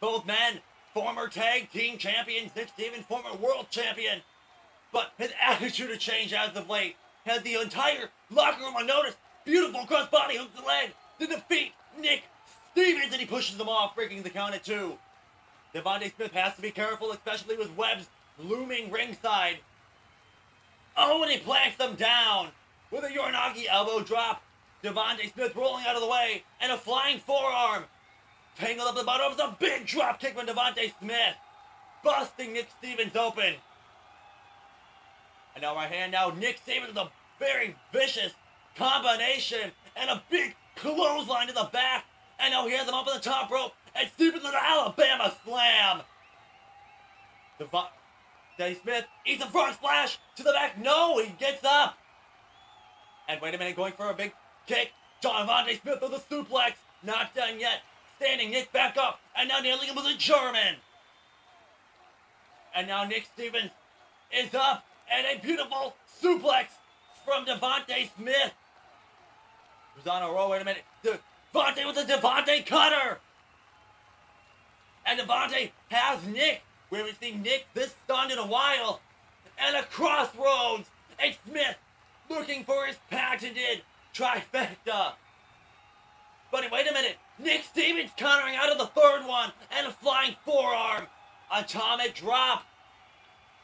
Both men, former tag team champions, Nick Stevens, former world champion. But his attitude has changed as of late. Has the entire locker room on notice. Beautiful crossbody hooks the leg to defeat Nick Stevens, and he pushes him off, breaking the count at 2. Devontae Smith has to be careful, especially with Webbs looming ringside. Oh, and he plants them down with a Uranagi elbow drop. Devontae Smith rolling out of the way, and a flying forearm. Tangled up the bottom of a big drop kick from Devontae Smith, busting Nick Stevens open. And now right hand, Nick Stevens with a very vicious combination and a big clothesline to the back. And now he has him up on the top rope, and Stevens with an Alabama slam. Devontae Smith eats a frog splash to the back. No, he gets up. And wait a minute, going for a big kick. Devontae Smith with a suplex. Not done yet. Standing Nick back up, and now nailing him with a German. And now Nick Stevens is up, and a beautiful suplex from Devontae Smith, who's on a roll. Wait a minute. Devontae with the Devontae cutter. And Devontae has Nick. We haven't seen Nick this stunned in a while. And a crossroads. And Smith looking for his patented trifecta. But wait a minute. Nick Stevens countering out of the third one. And a flying forearm. Atomic drop.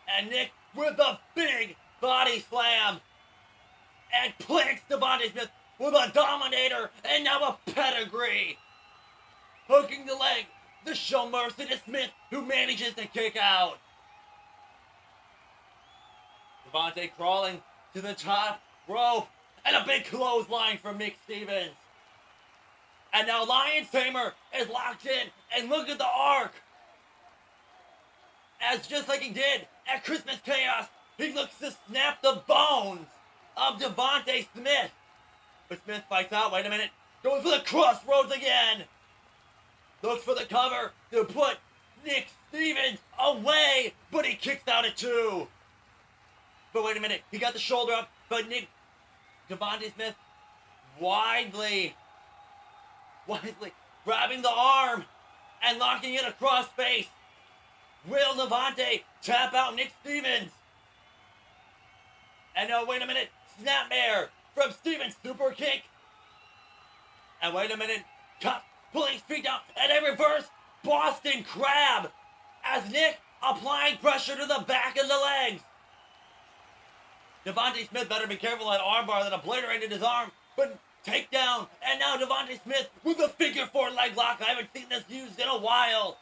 And Nick with a big body slam. And plants Devontae Smith with a dominator. And now a pedigree. Hooking the leg. The show mercy to Smith, who manages to kick out. Devontae crawling to the top rope. And a big clothesline from Nick Stevens. And now Lion's Tamer is locked in. And look at the arc. As just like he did at Christmas Chaos, he looks to snap the bones of Devontae Smith. But Smith fights out. Wait a minute. Goes for the crossroads again. Looks for the cover to put Nick Stevens away. But he kicks out at 2. But wait a minute. He got the shoulder up. But Devontae Smith widely grabbing the arm and locking it across face. Will Devontae tap out Nick Stevens? And now, wait a minute. Snapmare from Stevens. Super kick. And wait a minute. Pulling his feet down. And a reverse Boston Crab. As Nick applying pressure to the back of the legs. Devontae Smith better be careful of that armbar that obliterated his arm. But takedown. And now Devontae Smith with a figure 4 leg lock. I haven't seen this used in a while.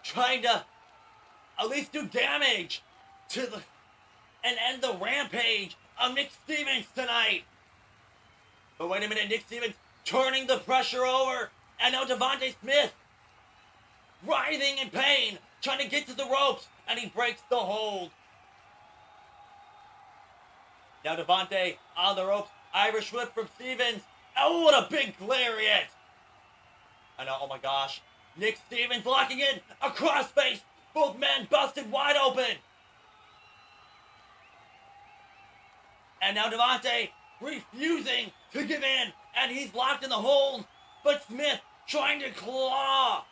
Trying to at least do damage to and end the rampage of Nick Stevens tonight. But wait a minute, Nick Stevens turning the pressure over. And now Devontae Smith writhing in pain, trying to get to the ropes, and he breaks the hold. Now Devontae on the ropes. Irish whip from Stevens. Oh, what a big lariat. And oh my gosh. Nick Stevens locking in a crossface. Both men busted wide open. And now Devontae refusing to give in. And he's locked in the hold. But Smith trying to claw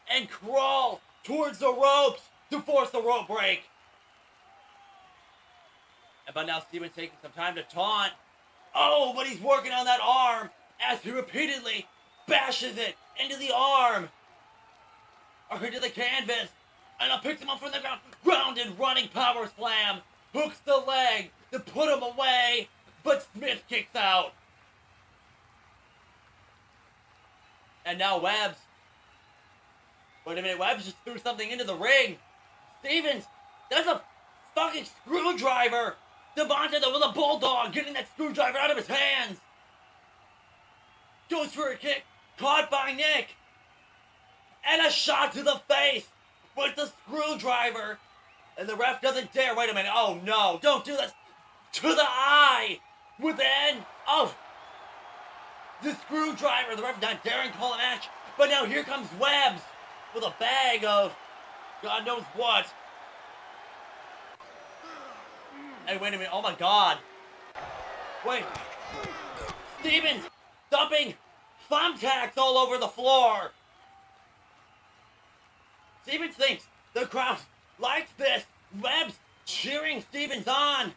and crawl towards the ropes to force the rope break. But now Stevens taking some time to taunt. Oh, but he's working on that arm as he repeatedly bashes it into the arm. Or into the canvas. And now picks him up from the ground. Grounded running power slam. Hooks the leg to put him away. But Smith kicks out. And now Webbs. Wait a minute, Webbs just threw something into the ring. Stevens, that's a fucking screwdriver Devontae though with a bulldog, getting that screwdriver out of his hands. Goes for a kick, caught by Nick. And a shot to the face with the screwdriver. And the ref doesn't dare. Wait a minute. Oh no, don't do this. To the eye with the end of the screwdriver. The ref not daring call a match. But now here comes Webbs with a bag of God knows what. Hey, wait a minute. Oh my God. Wait. Stevens dumping thumbtacks all over the floor. Stevens thinks the crowd likes this. Webbs cheering Stevens on.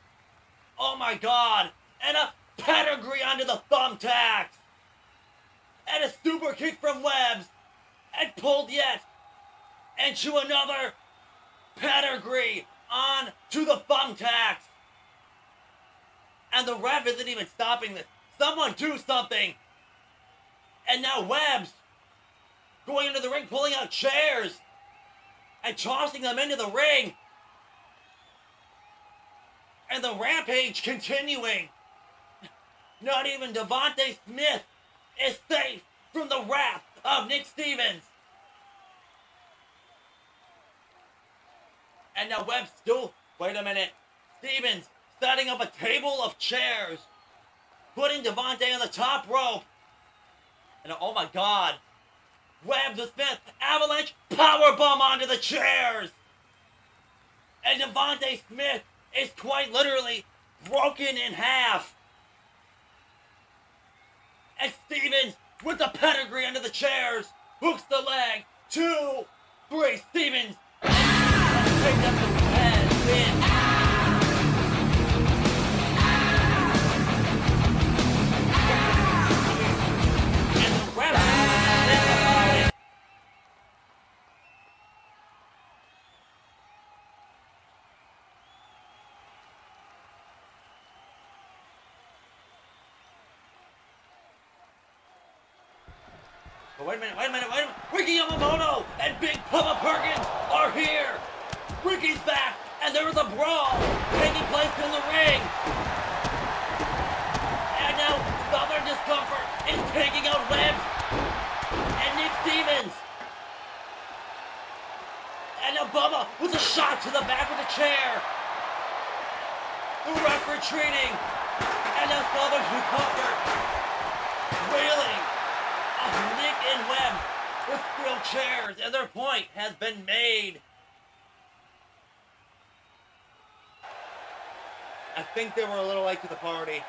Oh my God. And a pedigree onto the thumbtacks. And a super kick from Webbs. And pulled yet. And to another pedigree on to the thumbtacks. And the ref isn't even stopping this. Someone do something. And now Webbs going into the ring, pulling out chairs and tossing them into the ring. And the rampage continuing. Not even Devontae Smith is safe from the wrath of Nick Stevens. And now Webbs still, wait a minute. Stevens setting up a table of chairs, putting Devontae on the top rope. And oh my God, Webbs with Smith, avalanche powerbomb onto the chairs. And Devontae Smith is quite literally broken in half. And Stevens with the pedigree under the chairs, hooks the leg, 2, 3, Stevens. Picked up the head, win. And the ref. Wait a minute. Ricky Yamamoto and Big Papa Perkins are here. Ricky's back, and there is a brawl taking place in the ring. And now Southern Discomfort is taking out Webbs and Nick Stevens. And now Bubba with a shot to the back of the chair. The ref retreating. And now Southern Discomfort wailing on Nick and Webb with steel chairs. And their point has been made. I think they were a little late to the party.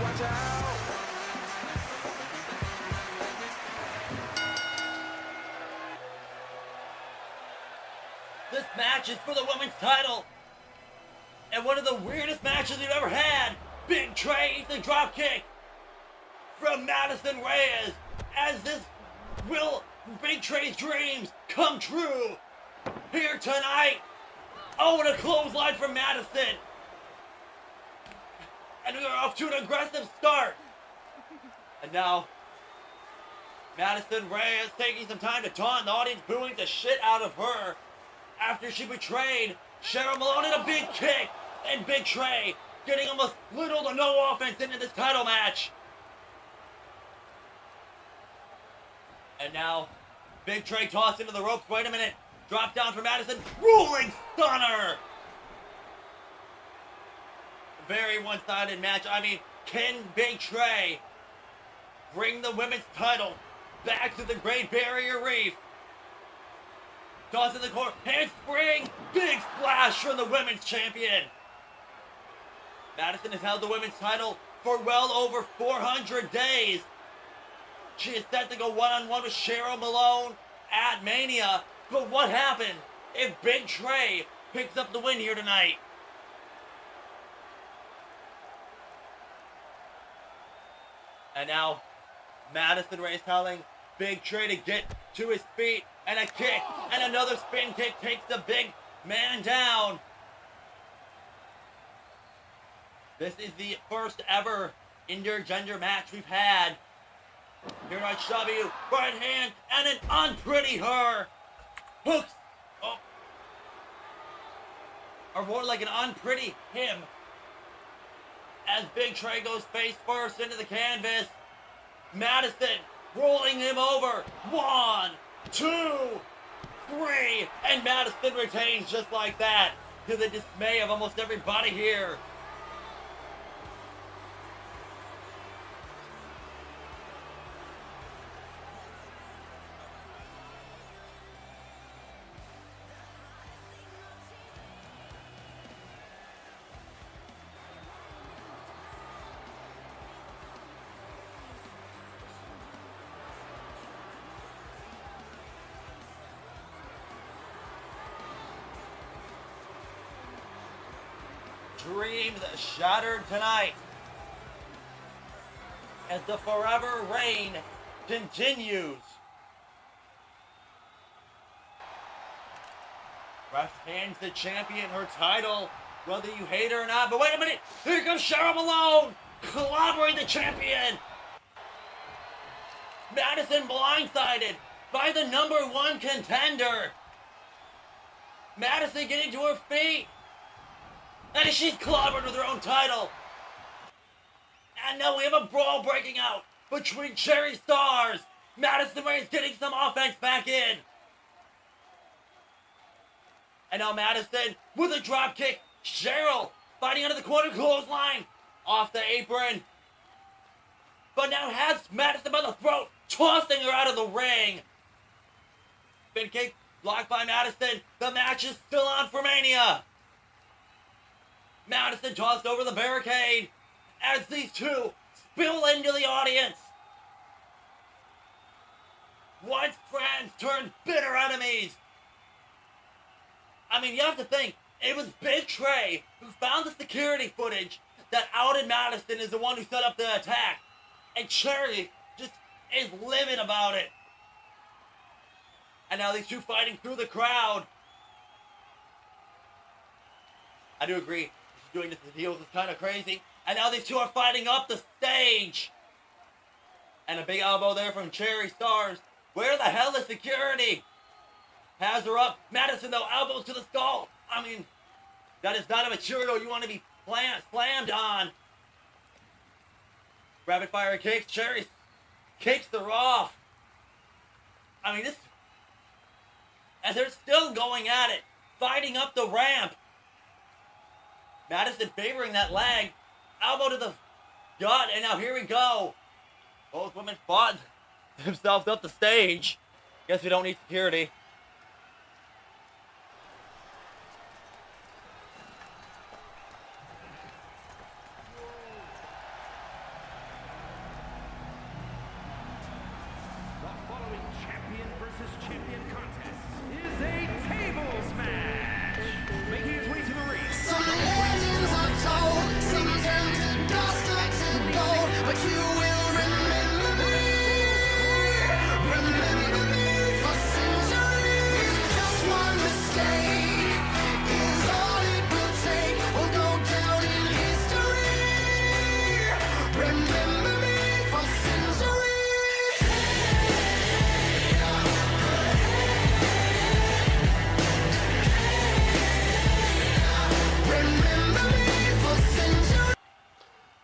Watch This match is for the women's title. And one of the weirdest matches we've ever had. Big Trey eats a drop kick from Madison Reyes. As this will Big Trey's dreams come true here tonight. Oh, and a clothesline from Madison. And we are off to an aggressive start. And now, Madison Reyes taking some time to taunt the audience, booing the shit out of her after she betrayed Cheryl Malone in a big kick. And Big Trey getting almost little to no offense into this title match. And now, Big Trey tossed into the ropes. Wait a minute. Drop down for Madison. Rolling stunner. Very one-sided match. I mean, can Big Trey bring the women's title back to the Great Barrier Reef? Toss in the corner. Handspring. Big splash from the women's champion. Madison has held the women's title for well over 400 days. She is set to go one-on-one with Cheryl Malone at Mania. But what happens if Big Trey picks up the win here tonight? And now, Madison Reyes telling Big Trey to get to his feet. And a kick, and another spin kick takes the big man down. This is the first ever intergender match we've had here at RHW. Right hand, and an unpretty her. Hooks. Oh. Or more like an unpretty him. As Big Trey goes face first into the canvas. Madison rolling him over. 1, 2, 3. And Madison retains just like that, to the dismay of almost everybody here. Dreams shattered tonight as the forever reign continues. Ref hands the champion her title, whether you hate her or not. But wait a minute, here comes Cheryl Malone, clobbering the champion. Madison blindsided by the #1 contender. Madison getting to her feet. And she's clobbered with her own title. And now we have a brawl breaking out between Cherry Stars. Madison Reyes getting some offense back in. And now Madison with a drop kick. Cheryl fighting under the corner clothesline. Off the apron. But now has Madison by the throat, tossing her out of the ring. Spin kick blocked by Madison. The match is still on for Mania. Madison tossed over the barricade as these two spill into the audience. Once friends turned bitter enemies. I mean, you have to think, it was Big Trey who found the security footage that outed Madison as the one who set up the attack. And Cherry just is livid about it. And now these two fighting through the crowd. I do agree. Doing this with heels is kind of crazy. And now these two are fighting up the stage. And a big elbow there from Cherry Stars. Where the hell is security? Has her up. Madison, though, elbows to the skull. I mean, that is not a material you want to be slammed on. Rapid fire kicks. Cherry kicks her off. I mean, this... And they're still going at it. Fighting up the ramp. Madison favoring that leg. Elbow to the gut, and now here we go. Both women fought themselves up the stage. Guess we don't need security.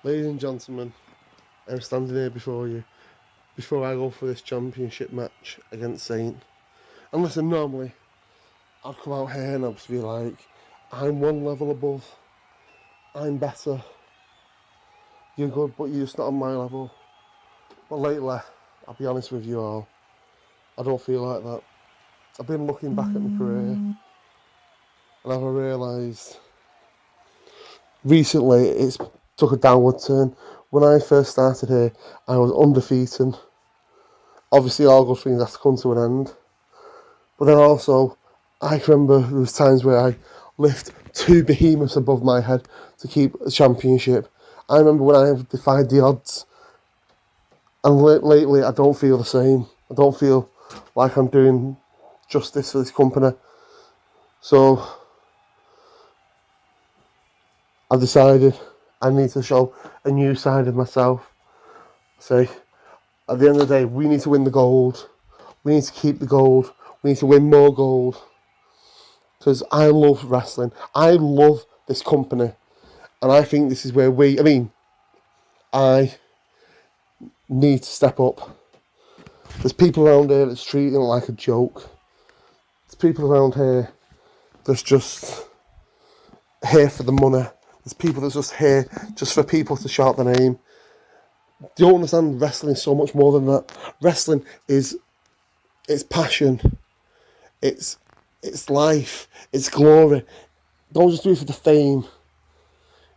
Ladies and gentlemen, I'm standing here before you, before I go for this championship match against Saint. And listen, normally, I'd come out here and I'd be like, I'm one level above, I'm better, you're good, but you're just not on my level. But lately, I'll be honest with you all, I don't feel like that. I've been looking back at my career, and I've realised recently it's took a downward turn. When I first started here, I was undefeated. Obviously, all good things have to come to an end. But then also, I can remember there was times where I lift 2 behemoths above my head to keep a championship. I remember when I have defied the odds. And lately, I don't feel the same. I don't feel like I'm doing justice for this company. So, I've decided I need to show a new side of myself. Say, at the end of the day, we need to win the gold. We need to keep the gold. We need to win more gold. Because I love wrestling. I love this company. And I think this is where I need to step up. There's people around here that's treating it like a joke. There's people around here that's just here for the money. There's people that's just here just for people to shout their name. Do you understand? Wrestling is so much more than that. Wrestling is it's passion. It's life. It's glory. Don't just do it for the fame.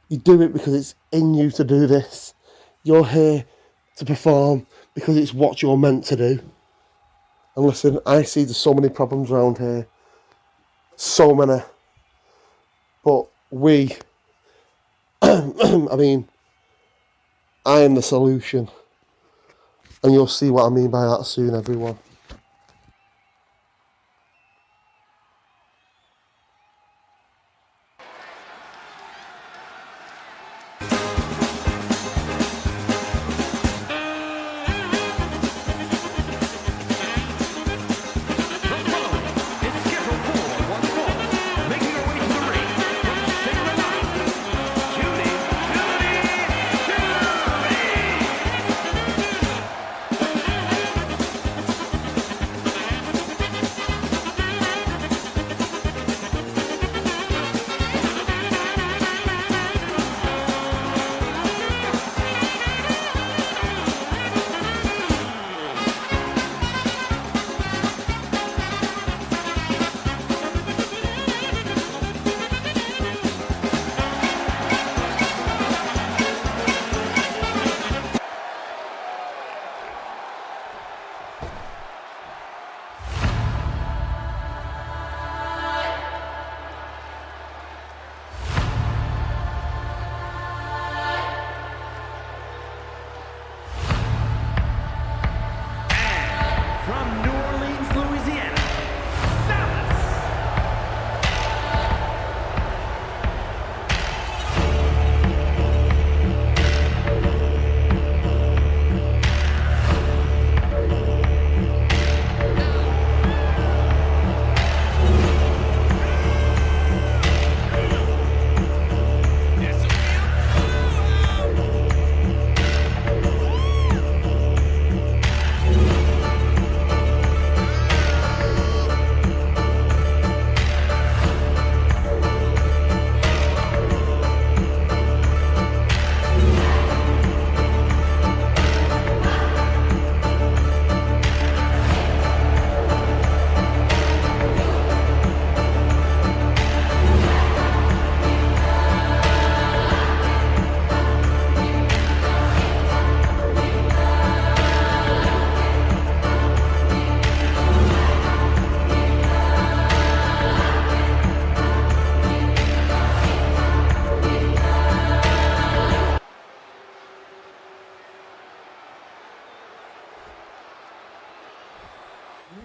You do it because it's in you to do this. You're here to perform because it's what you're meant to do. And listen, I see there's so many problems around here. So many. But I am the solution. And you'll see what I mean by that soon, everyone.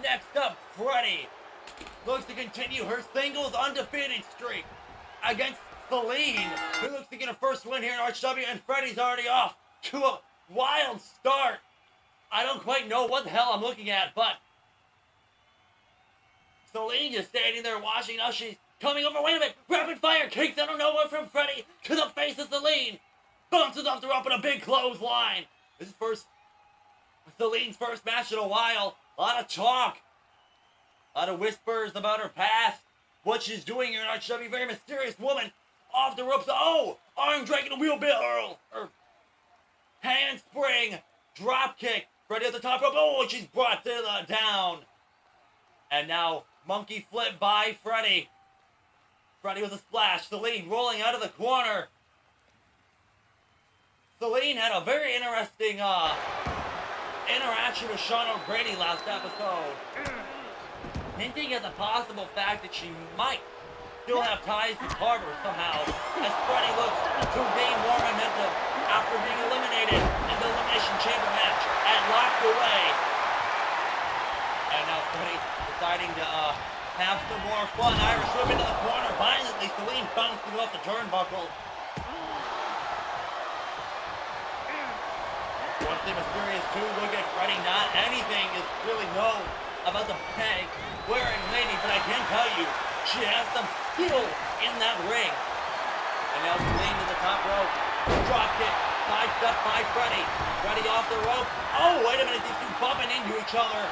Next up, Freddy looks to continue her singles undefeated streak against Seline, who looks to get a first win here in RHW, and Freddy's already off to a wild start. I don't quite know what the hell I'm looking at, but Seline just standing there watching. Now she's coming over. Wait a minute. Rapid fire kicks out of nowhere from Freddy to the face of Seline. bounces off the rope in a big clothesline. This is Seline's first match in a while. A lot of talk. A lot of whispers about her past. What she's doing here in RHW. Very mysterious woman. Off the ropes. Oh! Arm drag and a wheelbarrow. Or handspring. Drop kick. Freddy at the top rope. Oh, she's brought to the down. And now, monkey flip by Freddy. Freddy with a splash. Seline rolling out of the corner. Seline had a very interesting interaction with Sean O'Grady last episode. Hinting at the possible fact that she might still have ties to Carver somehow, as Freddy looks to gain more momentum after being eliminated in the Elimination Chamber match and locked away. And now Freddy deciding to have some more fun. Irish whip into the corner violently. Seline bouncing off the turnbuckle. Once the mysterious two look at Freddy, not anything is really known about the peg wearing lady, but I can tell you, she has some skill in that ring. And now Seline to the top rope. Drop kick, sidestep by Freddy. Freddy off the rope. Oh, wait a minute, these two bumping into each other.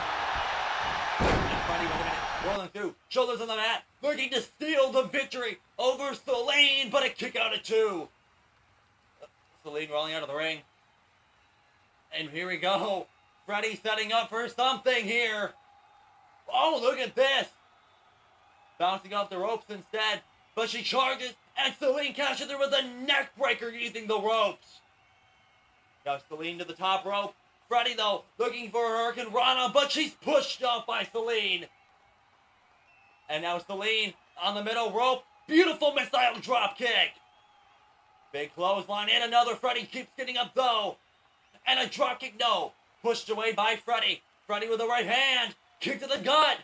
And Freddy, wait a minute, rolling through, shoulders on the mat, looking to steal the victory over Seline, but a kick out of two. Seline rolling out of the ring. And here we go. Freddy setting up for something here. Oh, look at this. Bouncing off the ropes instead. But she charges, and Seline catches her with a neck breaker using the ropes. Now Seline to the top rope. Freddy, though, looking for her Hurricane Rana, but she's pushed off by Seline. And now Seline on the middle rope. Beautiful missile drop kick. Big clothesline and another. Freddy keeps getting up, though. And a drop kick, no. Pushed away by Freddy. Freddy with the right hand. Kick to the gut.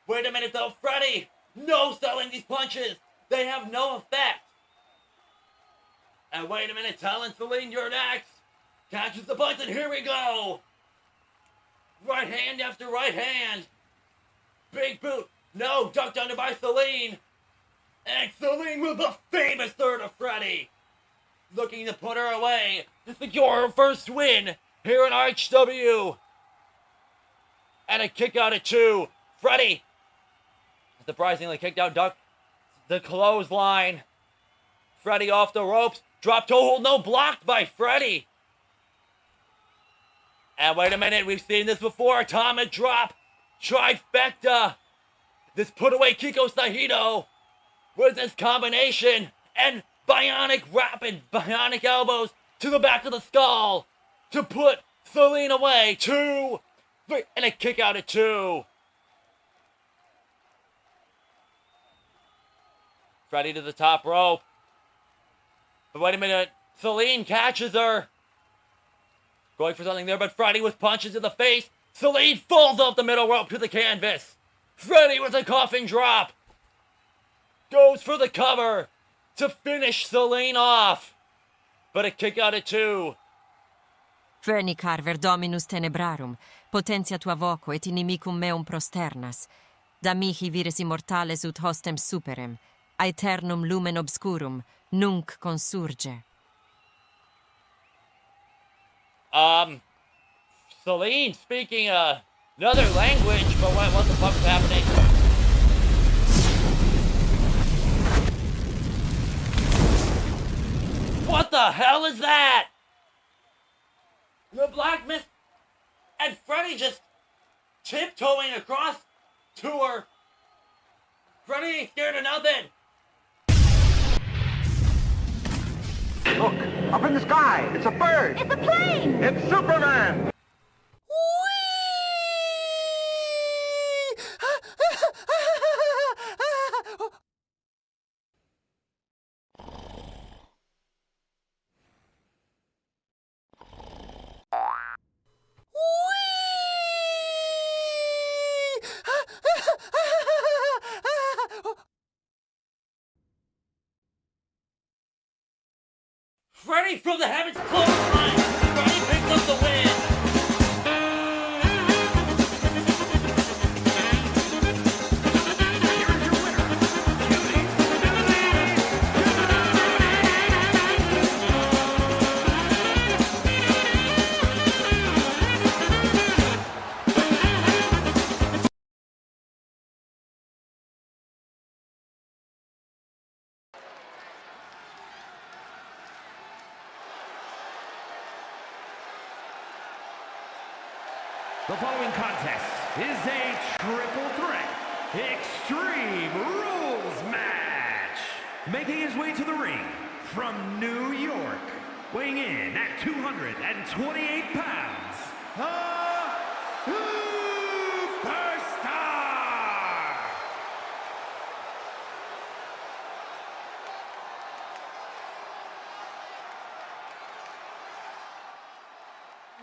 Wait a minute, though. Freddy, no selling these punches. They have no effect. And wait a minute, telling Seline, you're next. Catches the punch, and here we go. Right hand after right hand. Big boot. No, ducked under by Seline. And Seline with the famous third of Freddy. Looking to put her away to secure her first win here in RHW. And a kick out at two. Freddy, surprisingly kicked out, duck the clothesline. Freddy off the ropes. Drop toe hold, no, blocked by Freddy. And wait a minute, we've seen this before. Atomic drop. Trifecta. This put away Kiko Saito with this combination. And bionic elbows to the back of the skull to put Seline away. 2, 3, and a kick out at 2. Freddy to the top rope. But wait a minute, Seline catches her. Going for something there, but Freddy with punches in the face. Seline falls off the middle rope to the canvas. Freddy with a coffin drop. Goes for the cover to finish Seline off. But a kick out at 2. Ferni Carver Dominus Tenebrarum, potentia tua voco et inimicum meum prosternas. Da mihi vires immortales ut hostem superem, aeternum lumen obscurum, nunc consurge. Seline speaking another language, but what the fuck's happening? What the hell is that? The Black Mist and Freddy just tiptoeing across to her. Freddy ain't scared of nothing. Look, up in the sky. It's a bird. It's a plane! It's Superman. Freddy from the heavens clothesline. Freddy picks up the win. The following contest is a triple threat Extreme Rules match. Making his way to the ring from New York, weighing in at 228 pounds, the Superstar!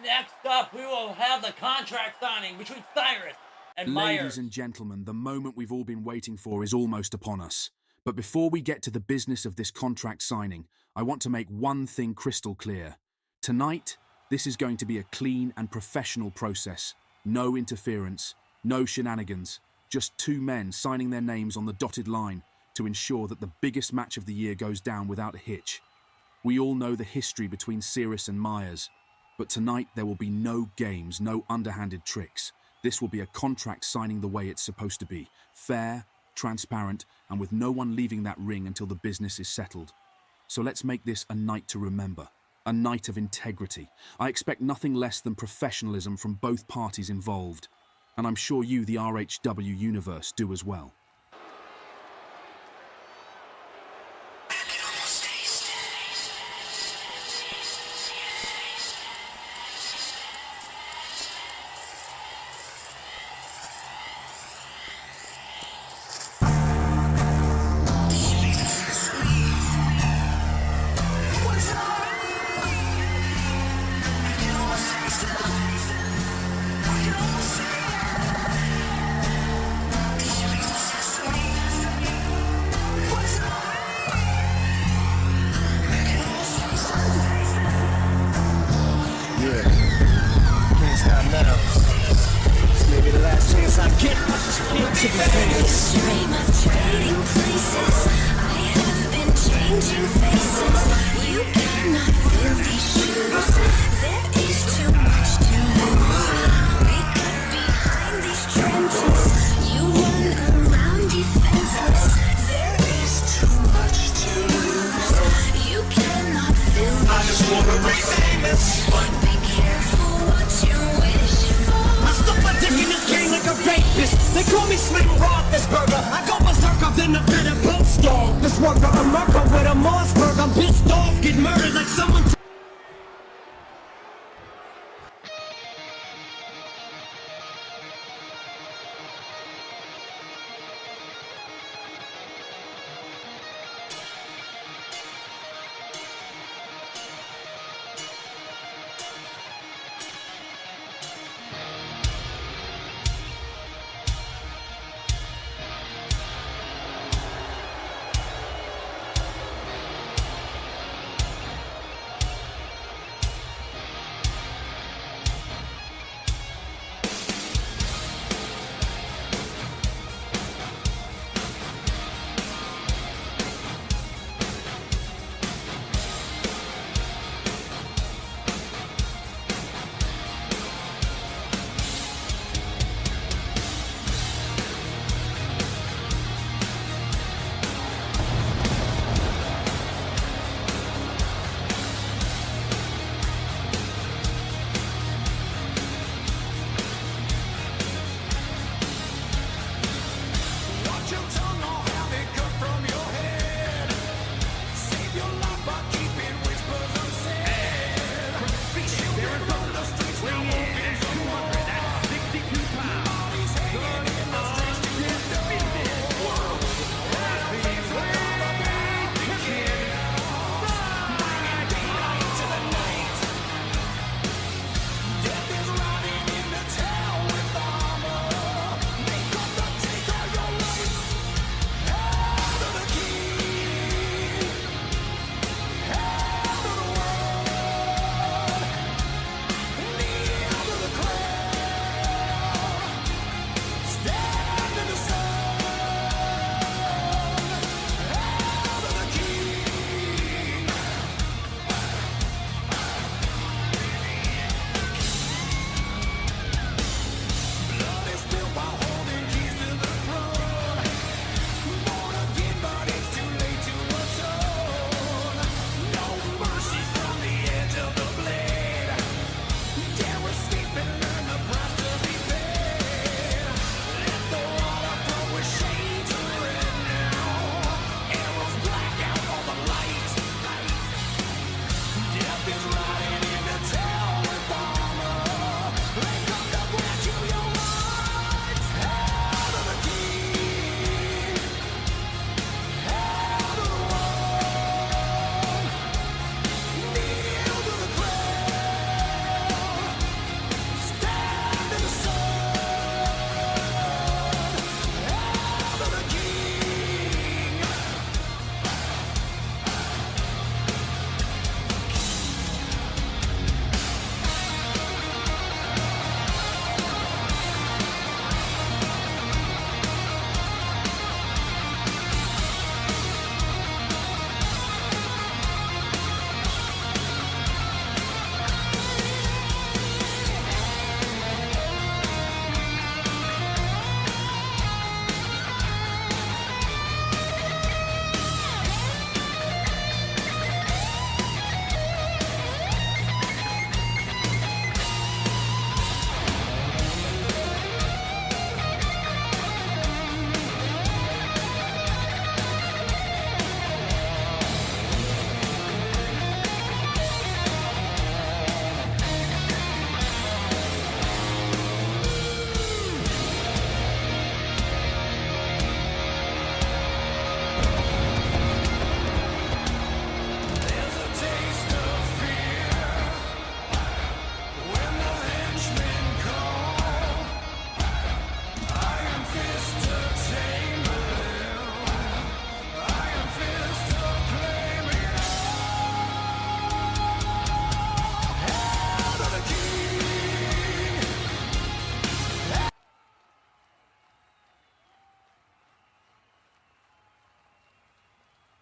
Next up, we will have the contract signing between Cyrus and Myers. Ladies and gentlemen, the moment we've all been waiting for is almost upon us. But before we get to the business of this contract signing, I want to make one thing crystal clear. Tonight, this is going to be a clean and professional process. No interference, no shenanigans, just two men signing their names on the dotted line to ensure that the biggest match of the year goes down without a hitch. We all know the history between Cyrus and Myers. But tonight, there will be no games, no underhanded tricks. This will be a contract signing the way it's supposed to be. Fair, transparent, and with no one leaving that ring until the business is settled. So let's make this a night to remember. A night of integrity. I expect nothing less than professionalism from both parties involved. And I'm sure you, the RHW universe, do as well.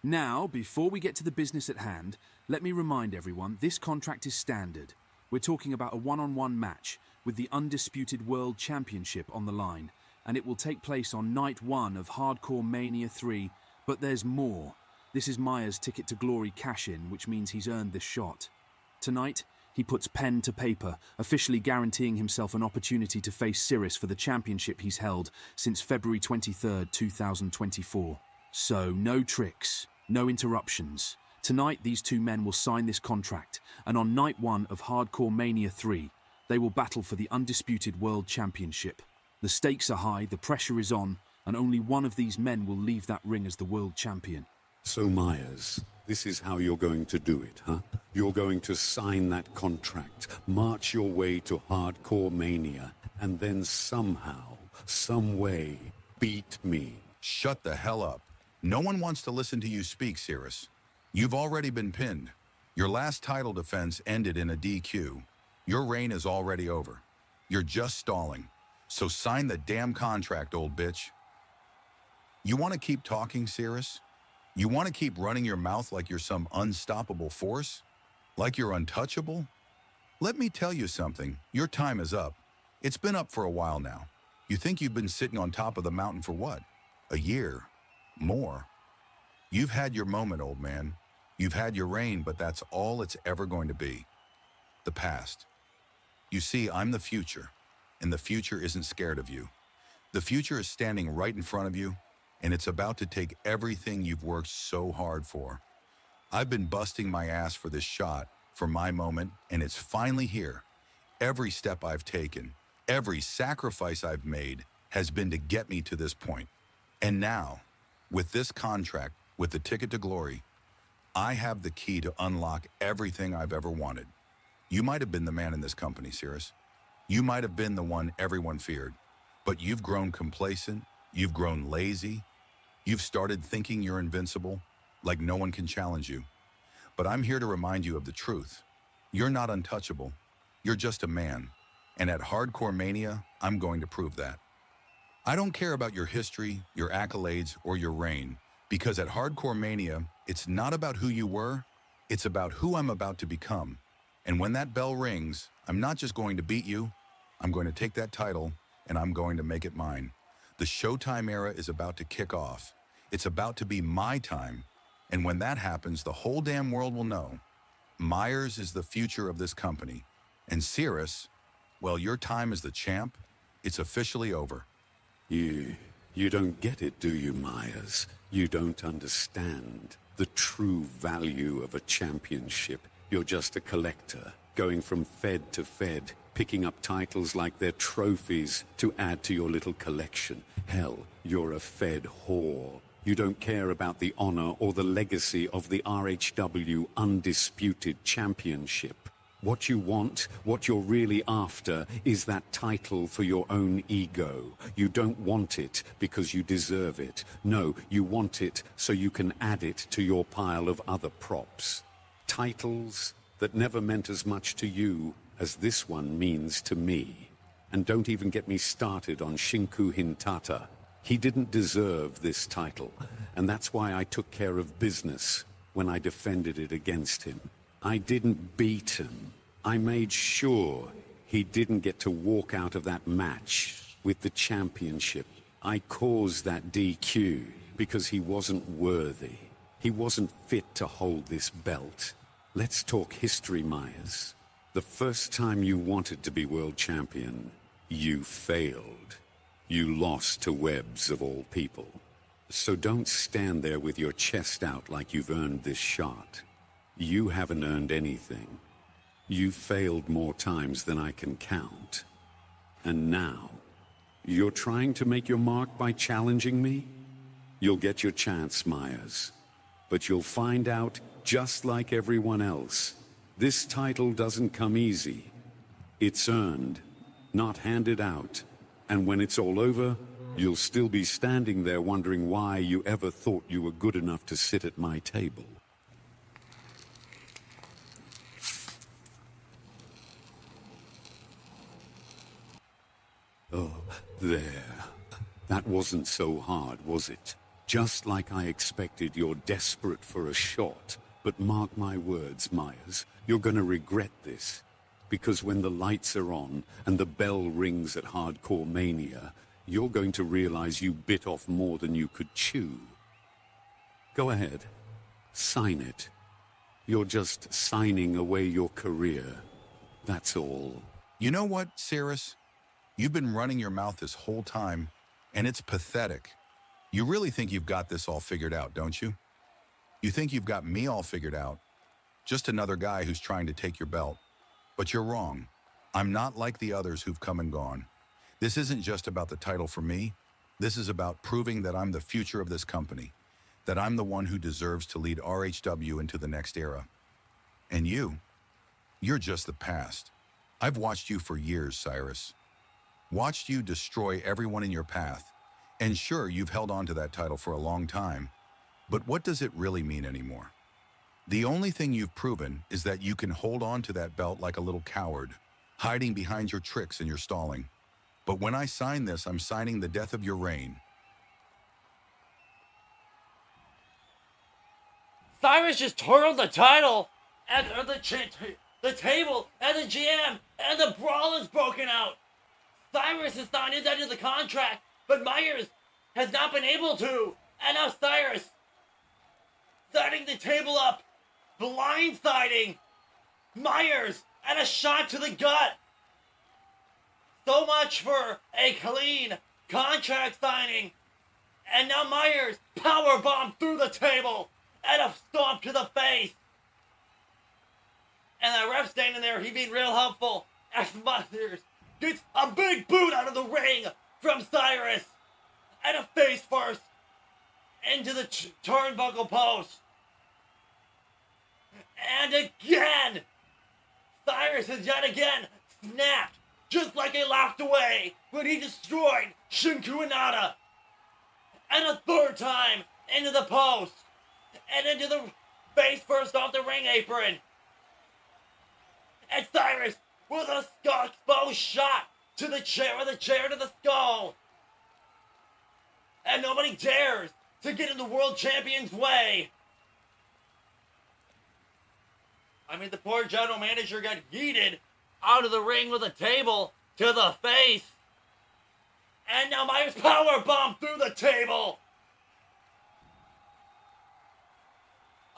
Now, before we get to the business at hand, let me remind everyone this contract is standard. We're talking about a one-on-one match with the undisputed World Championship on the line, and it will take place on night 1 of Hardcore Mania 3, but there's more. This is Maya's ticket to glory cash-in, which means he's earned this shot. Tonight, he puts pen to paper, officially guaranteeing himself an opportunity to face Cirrus for the championship he's held since February 23rd, 2024. So, no tricks, no interruptions. Tonight, these two men will sign this contract, and on night 1 of Hardcore Mania 3, they will battle for the undisputed World Championship. The stakes are high, the pressure is on, and only one of these men will leave that ring as the world champion. So, Myers, this is how you're going to do it, huh? You're going to sign that contract, march your way to Hardcore Mania, and then somehow, some way, beat me. Shut the hell up. No one wants to listen to you speak, Cirrus. You've already been pinned. Your last title defense ended in a DQ. Your reign is already over. You're just stalling. So sign the damn contract, old bitch. You want to keep talking, Cirrus? You want to keep running your mouth like you're some unstoppable force? Like you're untouchable? Let me tell you something. Your time is up. It's been up for a while now. You think you've been sitting on top of the mountain for what? A year? More? You've had your moment, old man. You've had your reign, but that's all it's ever going to be. The past. You see, I'm the future, and the future isn't scared of you. The future is standing right in front of you, and it's about to take everything you've worked so hard for. I've been busting my ass for this shot, for my moment, and it's finally here. Every step I've taken, every sacrifice I've made has been to get me to this point. And now, with this contract, with the ticket to glory, I have the key to unlock everything I've ever wanted. You might have been the man in this company, Cirrus. You might have been the one everyone feared, but you've grown complacent, you've grown lazy, you've started thinking you're invincible, like no one can challenge you. But I'm here to remind you of the truth. You're not untouchable. You're just a man. And at Hardcore Mania, I'm going to prove that. I don't care about your history, your accolades, or your reign, because at Hardcore Mania, it's not about who you were, it's about who I'm about to become. And when that bell rings, I'm not just going to beat you, I'm going to take that title and I'm going to make it mine. The Showtime era is about to kick off. It's about to be my time. And when that happens, the whole damn world will know. Myers is the future of this company. And Cirrus, well, your time as the champ, it's officially over. You don't get it, do you, Myers? You don't understand the true value of a championship. You're just a collector, going from fed to fed, picking up titles like they're trophies to add to your little collection. Hell, you're a fed whore. You don't care about the honor or the legacy of the RHW Undisputed Championship. What you want, what you're really after, is that title for your own ego. You don't want it because you deserve it. No, you want it so you can add it to your pile of other props. Titles that never meant as much to you as this one means to me. And don't even get me started on Shinku Hintata. He didn't deserve this title, and that's why I took care of business when I defended it against him. I didn't beat him. I made sure he didn't get to walk out of that match with the championship. I caused that DQ because he wasn't worthy. He wasn't fit to hold this belt. Let's talk history, Myers. The first time you wanted to be world champion, you failed. You lost to Webbs of all people. So don't stand there with your chest out like you've earned this shot. You haven't earned anything. You've failed more times than I can count. And now, you're trying to make your mark by challenging me? You'll get your chance, Myers. But you'll find out, just like everyone else, this title doesn't come easy. It's earned, not handed out. And when it's all over, you'll still be standing there wondering why you ever thought you were good enough to sit at my table. Oh, there. That wasn't so hard, was it? Just like I expected, you're desperate for a shot. But mark my words, Myers, you're gonna regret this. Because when the lights are on and the bell rings at Hardcore Mania, you're going to realize you bit off more than you could chew. Go ahead. Sign it. You're just signing away your career. That's all. You know what, Cirrus? You've been running your mouth this whole time, and it's pathetic. You really think you've got this all figured out, don't you? You think you've got me all figured out. Just another guy who's trying to take your belt. But you're wrong. I'm not like the others who've come and gone. This isn't just about the title for me. This is about proving that I'm the future of this company, that I'm the one who deserves to lead RHW into the next era. And you're just the past. I've watched you for years, Cyrus. Watched you destroy everyone in your path. And sure, you've held on to that title for a long time, but what does it really mean anymore? The only thing you've proven is that you can hold on to that belt like a little coward, hiding behind your tricks and your stalling. But when I sign this, I'm signing the death of your reign. Cyrus just twirled the title and the table and the GM and the brawl is broken out. Cyrus has signed his end of the contract, but Myers has not been able to. And now Cyrus setting the table up, blindsiding Myers and a shot to the gut. So much for a clean contract signing. And now Myers powerbomb through the table and a stomp to the face. And the ref standing there, he being real helpful as Myers gets a big boot out of the ring from Cyrus. And a face first into the turnbuckle post. And again, Cyrus has yet again snapped, just like he laughed away when he destroyed Shinku Inada. And a third time into the post. And into the face first off the ring apron. And Cyrus with a skull exposed shot to the chair to the skull. And nobody dares to get in the world champion's way. I mean, the poor general manager got yeeted out of the ring with a table to the face. And now Myers powerbomb through the table.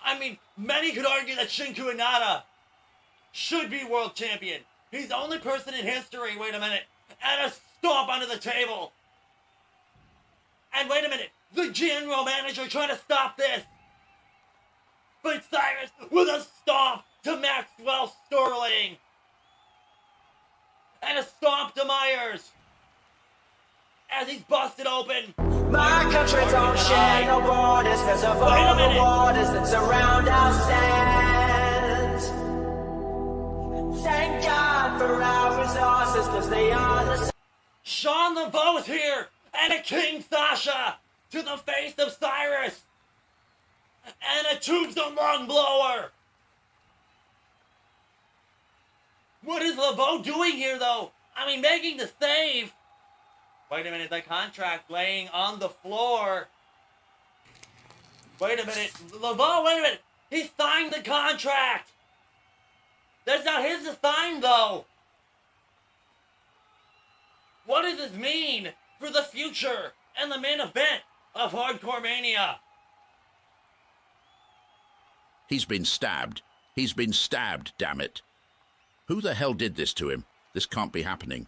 I mean, many could argue that Shinku Inada should be world champion. He's the only person in history, wait a minute, and a stomp onto the table. And wait a minute, the general manager trying to stop this. But Cyrus with a stomp to Maxwell Sterling. And a stomp to Myers. As he's busted open. My country don't share no borders because of all the waters that surround our sands. Thank God for our resources because they are the... Sean Laveau's here and a King Sasha to the face of Cyrus. And a tombstone lung blower. What is Laveau doing here though? I mean, making the save. Wait a minute, the contract laying on the floor. Wait a minute, Laveau, wait a minute. He signed the contract. That's not his to sign though. What does this mean for the future and the main event of Hardcore Mania? He's been stabbed. He's been stabbed, damn it. Who the hell did this to him? This can't be happening.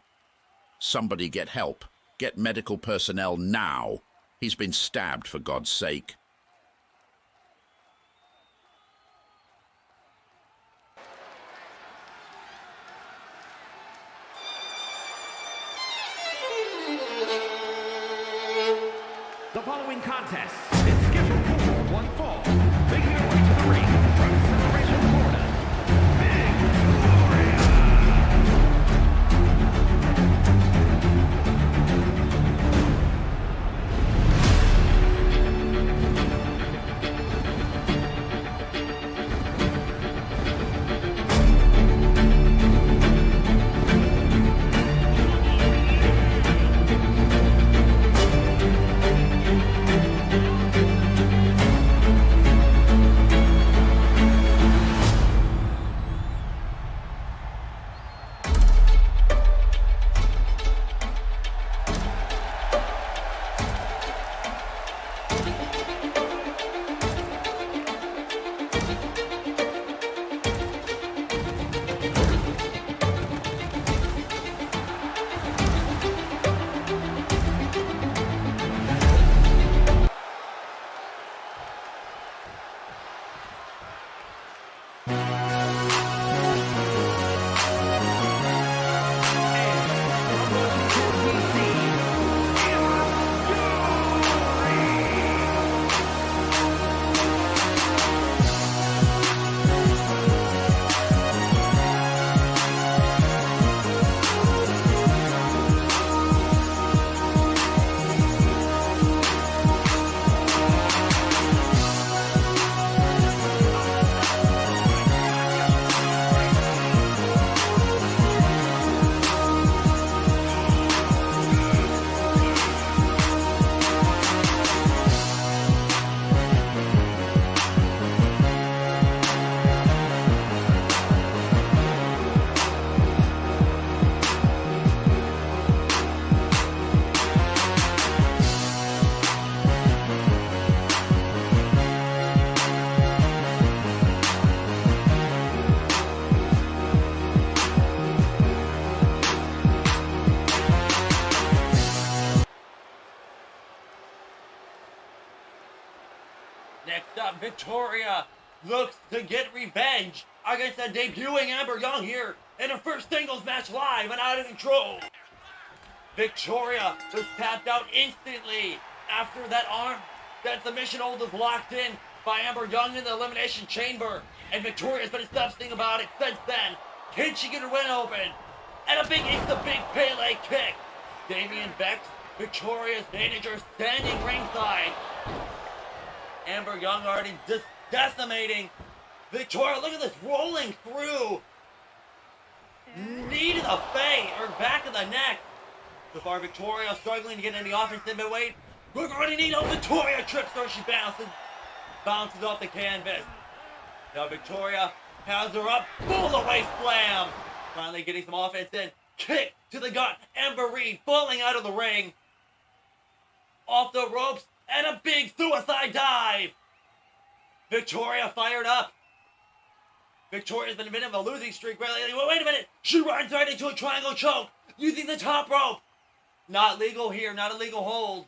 Somebody get help. Get medical personnel now. He's been stabbed, for God's sake. The following contest is scheduled for one fall. Making her way to the ring from Celebration, Florida, up. Victoria looks to get revenge against the debuting Amber Young here in her first singles match live and Out of Control. Victoria was tapped out instantly after that submission hold was locked in by Amber Young in the Elimination Chamber. And Victoria's been stuffing about it since then. Can she get her win open? And a big Pele kick. Damian Bex, Victoria's manager, standing ringside. Amber Young already decimating Victoria. Look at this, rolling through. Knee to the face, or back of the neck. So far, Victoria struggling to get any offense in, but wait. We're already need Victoria trips her. She bounces off the canvas. Now Victoria has her up, full away slam. Finally getting some offense in. Kick to the gut. Amber Reed falling out of the ring. Off the ropes, and a big suicide dive. Victoria fired up. Victoria's been a bit of a losing streak lately. Wait a minute. She runs right into a triangle choke using the top rope. Not legal here, not a legal hold.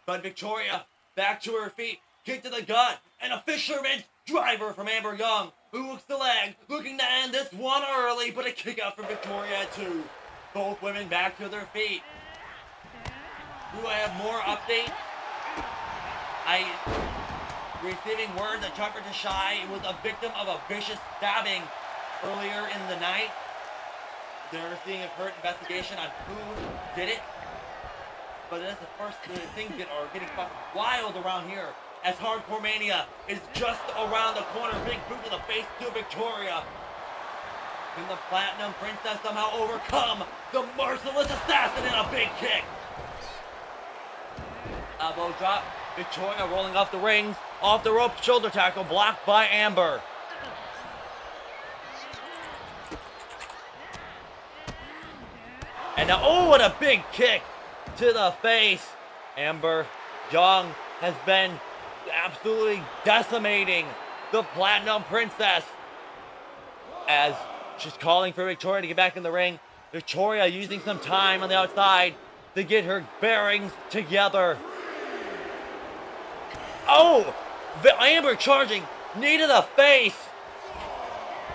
But Victoria back to her feet. Kick to the gut, and a fisherman's driver from Amber Young, who hooks the leg, looking to end this one early, but a kick out from Victoria at 2. Both women back to their feet. Do I have more updates? Receiving word that Tucker Tashai was a victim of a vicious stabbing earlier in the night. They're seeing a current investigation on who did it. But that's the first things that are getting fucking wild around here. As Hardcore Mania is just around the corner. Big boot to the face to Victoria. Can the Platinum Princess somehow overcome the merciless assassin in a big kick? Elbow drop. Victoria rolling off the rings. Off the rope, shoulder tackle blocked by Amber. And now, oh, what a big kick to the face. Amber Young has been absolutely decimating the Platinum Princess as she's calling for Victoria to get back in the ring. Victoria using some time on the outside to get her bearings together. Oh, Amber charging, knee to the face.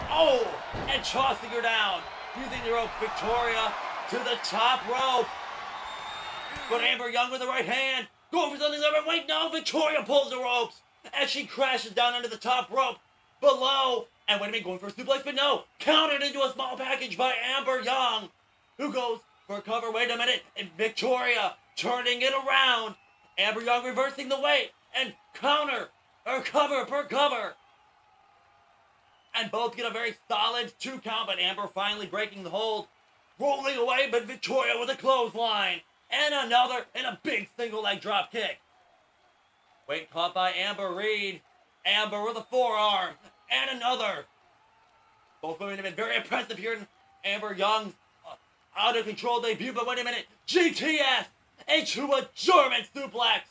Oh, and tossing her down using the rope. Victoria to the top rope. But Amber Young with the right hand. Going for something there, but wait, no, Victoria pulls the ropes as she crashes down under the top rope below. And wait a minute, going for a suplex, but no, countered into a small package by Amber Young, who goes for cover. Wait a minute, and Victoria turning it around. Amber Young reversing the weight and counter, or cover per cover. And both get a very solid 2 count, but Amber finally breaking the hold, rolling away, but Victoria with a clothesline. And another, and a big single leg drop kick. Weight caught by Amber Reed. Amber with a forearm. And another. Both women have been very impressive here in Amber Young's Out of Control debut. But wait a minute. GTS into a German suplex.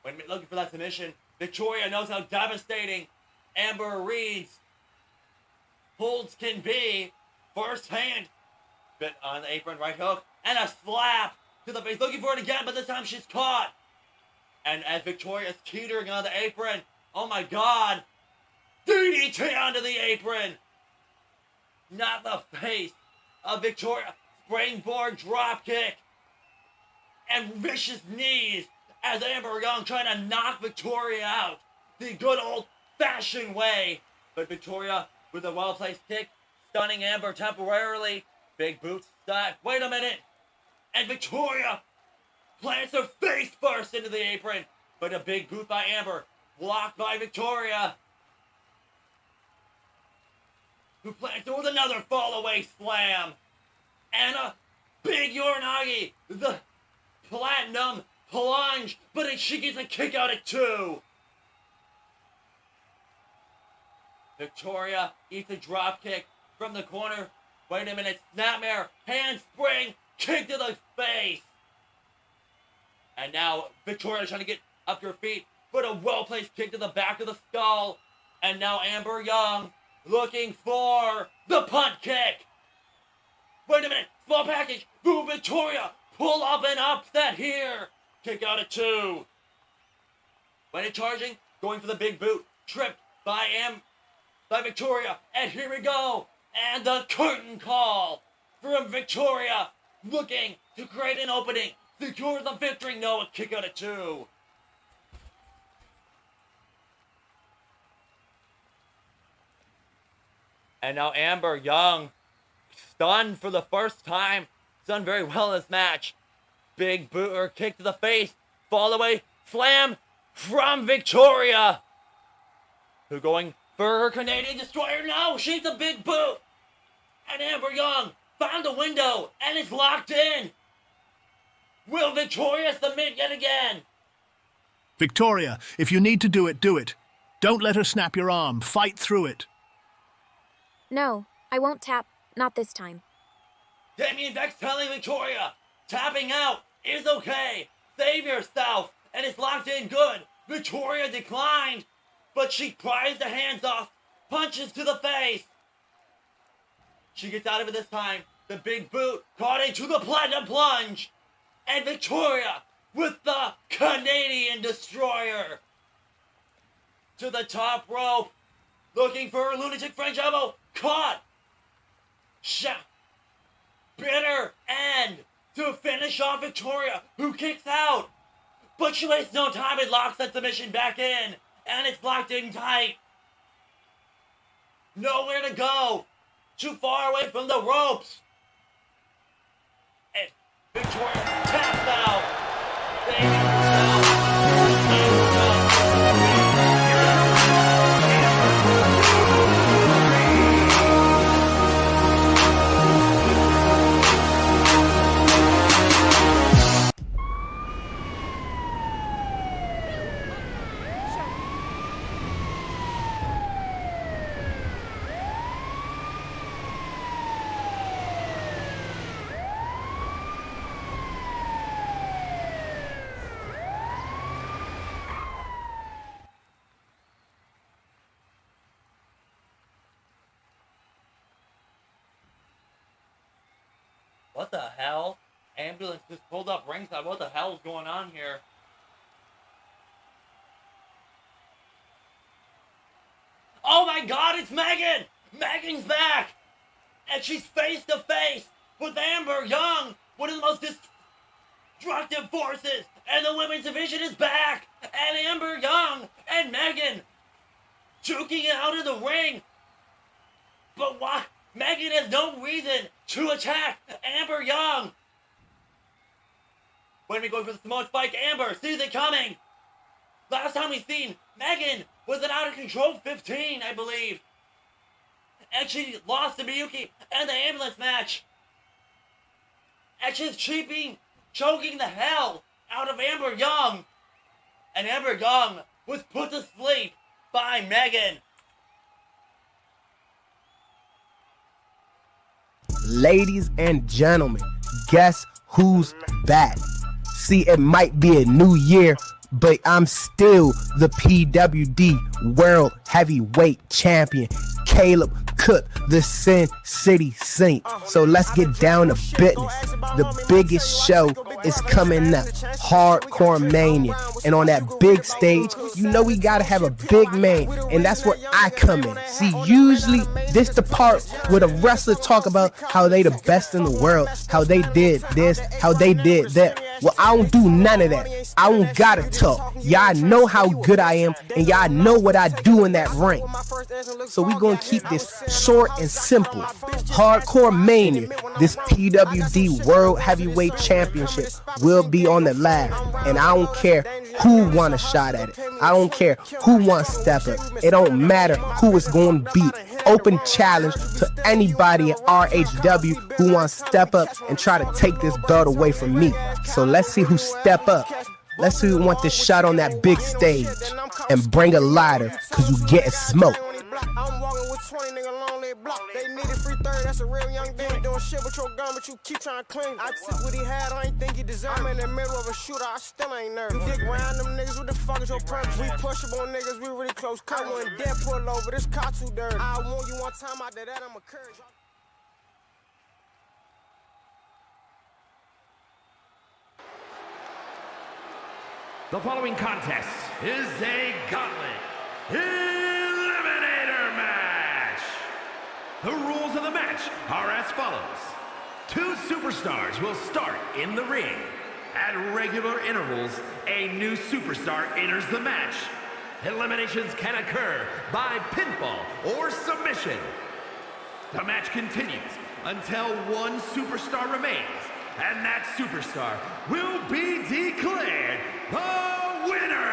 Wait a minute, looking for that submission. Victoria knows how devastating Amber Reed's holds can be. First hand. Bit on the apron, right hook. And a slap to the face, looking for it again, but this time she's caught. And as Victoria's teetering on the apron, oh my god, DDT onto the apron. Not the face of Victoria. Springboard drop kick. And vicious knees as Amber Young trying to knock Victoria out the good old-fashioned way. But Victoria with a well-placed kick, stunning Amber temporarily. Big boot stack. Wait a minute. And Victoria plants her face first into the apron. But a big boot by Amber. Blocked by Victoria. Who plants her with another fall-away slam. And a big Uranagi. The Platinum plunge. But she gets a kick out at 2. Victoria eats a drop kick from the corner. Wait a minute. Snapmare. Handspring. Kick to the face. And now Victoria trying to get up to her feet. But a well-placed kick to the back of the skull. And now Amber Young looking for the punt kick. Wait a minute. Small package. Boom, Victoria. Pull up and upset here. Kick out at 2. When it charging. going for the big boot, tripped by Victoria, and here we go, and the curtain call from Victoria, looking to create an opening, secure the victory, no, a kick out at 2. And now Amber Young, stunned for the first time, done very well in this match. Big boot or kick to the face, fall away, slam from Victoria, who going for her Canadian Destroyer. No, she's a big boot. And Amber Young found the window and it's locked in. Will Victoria submit yet again? Victoria, if you need to do it, do it. Don't let her snap your arm. Fight through it. No, I won't tap. Not this time. Damien Vex telling Victoria, tapping out is okay. Save yourself. And it's locked in good. Victoria declined, but she pries the hands off, punches to the face. She gets out of it this time. The big boot caught into the platinum plunge. And Victoria with the Canadian Destroyer to the top rope, looking for a lunatic French elbow. Caught. Bitter end to finish off Victoria, who kicks out. But she wastes no time and locks that submission back in. And it's locked in tight. Nowhere to go. Too far away from the ropes. And Victoria taps out. What the hell? Ambulance just pulled up ringside. What the hell is going on here? Oh my god, it's Megan! Megan's back! And she's face to face with Amber Young, one of the most destructive forces! And the women's division is back! And Amber Young and Megan duking it out of the ring! But why? Megan has no reason to attack Amber Young. When we go for the Samoan spike, Amber sees it coming. Last time we seen Megan was an Out of Control 15, I believe. And she lost to Miyuki and the ambulance match. And she's choking the hell out of Amber Young. And Amber Young was put to sleep by Megan. Ladies and gentlemen, guess who's back? See, it might be a new year, but I'm still the PWD World Heavyweight Champion, Caleb Cook, the Sin City Saint. So let's get down to business. The biggest show is coming up, Hardcore Mania. And on that big stage, you know we gotta have a big man, and that's where I come in. See, usually this the part where the wrestler talk about how they the best in the world, how they did this, how they did that. Well, I don't do none of that. I don't gotta talk. Y'all know how good I am, and y'all know what I do in that ring. So we gonna keep this short and simple. Hardcore Mania, this PWD World Heavyweight Championship will be on the line, and I don't care who want a shot at it. I don't care who wants to step up. It don't matter who is going to beat. Open challenge to anybody at RHW who wants to step up and try to take this belt away from me. So let's see who step up. Let's see who want this shot on that big stage. And bring a lighter, cause you getting smoked. I'm walking with 20 nigga long leg block. They needed free third, that's a real young thing. Doing shit with your gun, but you keep trying to clean. I took what he had, I ain't think he deserved. I'm in the middle of a shooter, I still ain't nervous. You dig around them niggas, what the fuck is your purpose? We pushable niggas, we really close cut. When dead pull over, this car too dirty. I want you one time after that, I'm a courage. The following contest is a Gauntlet eliminator match. The rules of the match are as follows. 2 superstars will start in the ring. At regular intervals, a new superstar enters the match. Eliminations can occur by pinfall or submission. The match continues until one superstar remains, and that superstar will be declared the winner!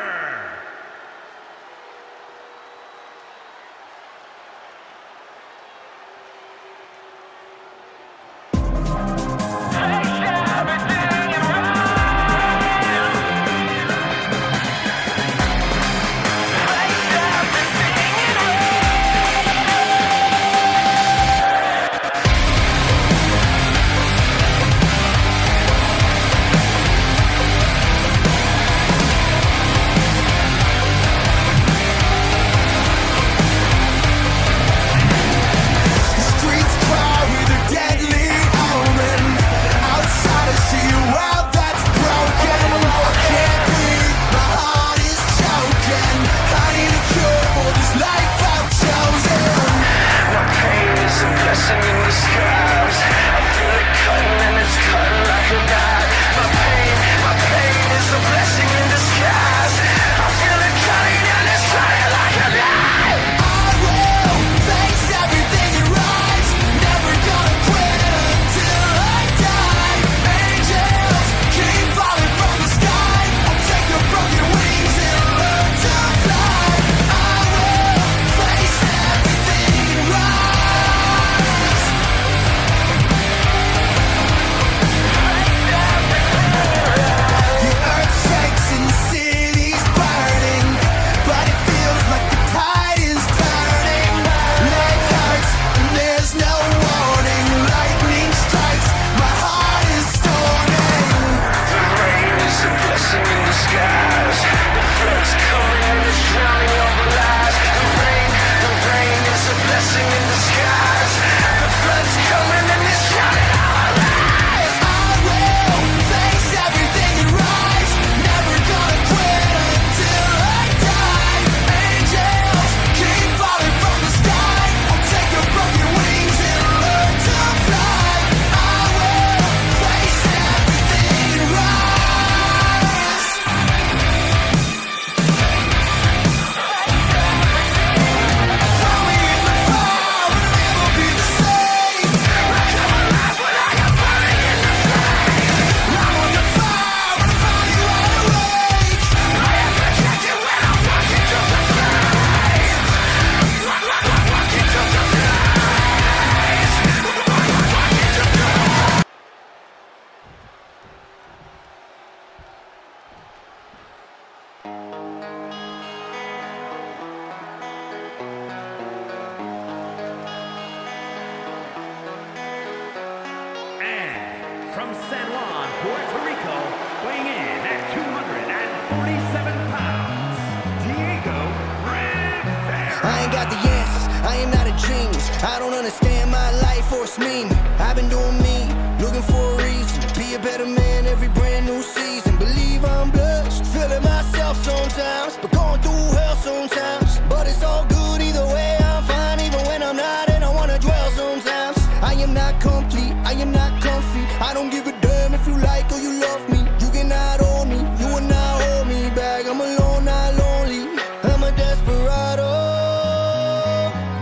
From Seline, Puerto Rico, weighing in at 247 pounds, Diego Rivera. I ain't got the answers, I am not a genius. I don't understand my life or its meaning. I've been doing me, looking for a reason to be a better man every brand new season. Believe I'm blessed, feeling myself sometimes, but going through hell sometimes. But it's all good either way, I'm fine even when I'm not, and I wanna dwell sometimes. I am not complete, I am not comfy. I don't give a damn if you like or you love me. You cannot own me, you will not hold me back. I'm alone, not lonely. I'm a desperado,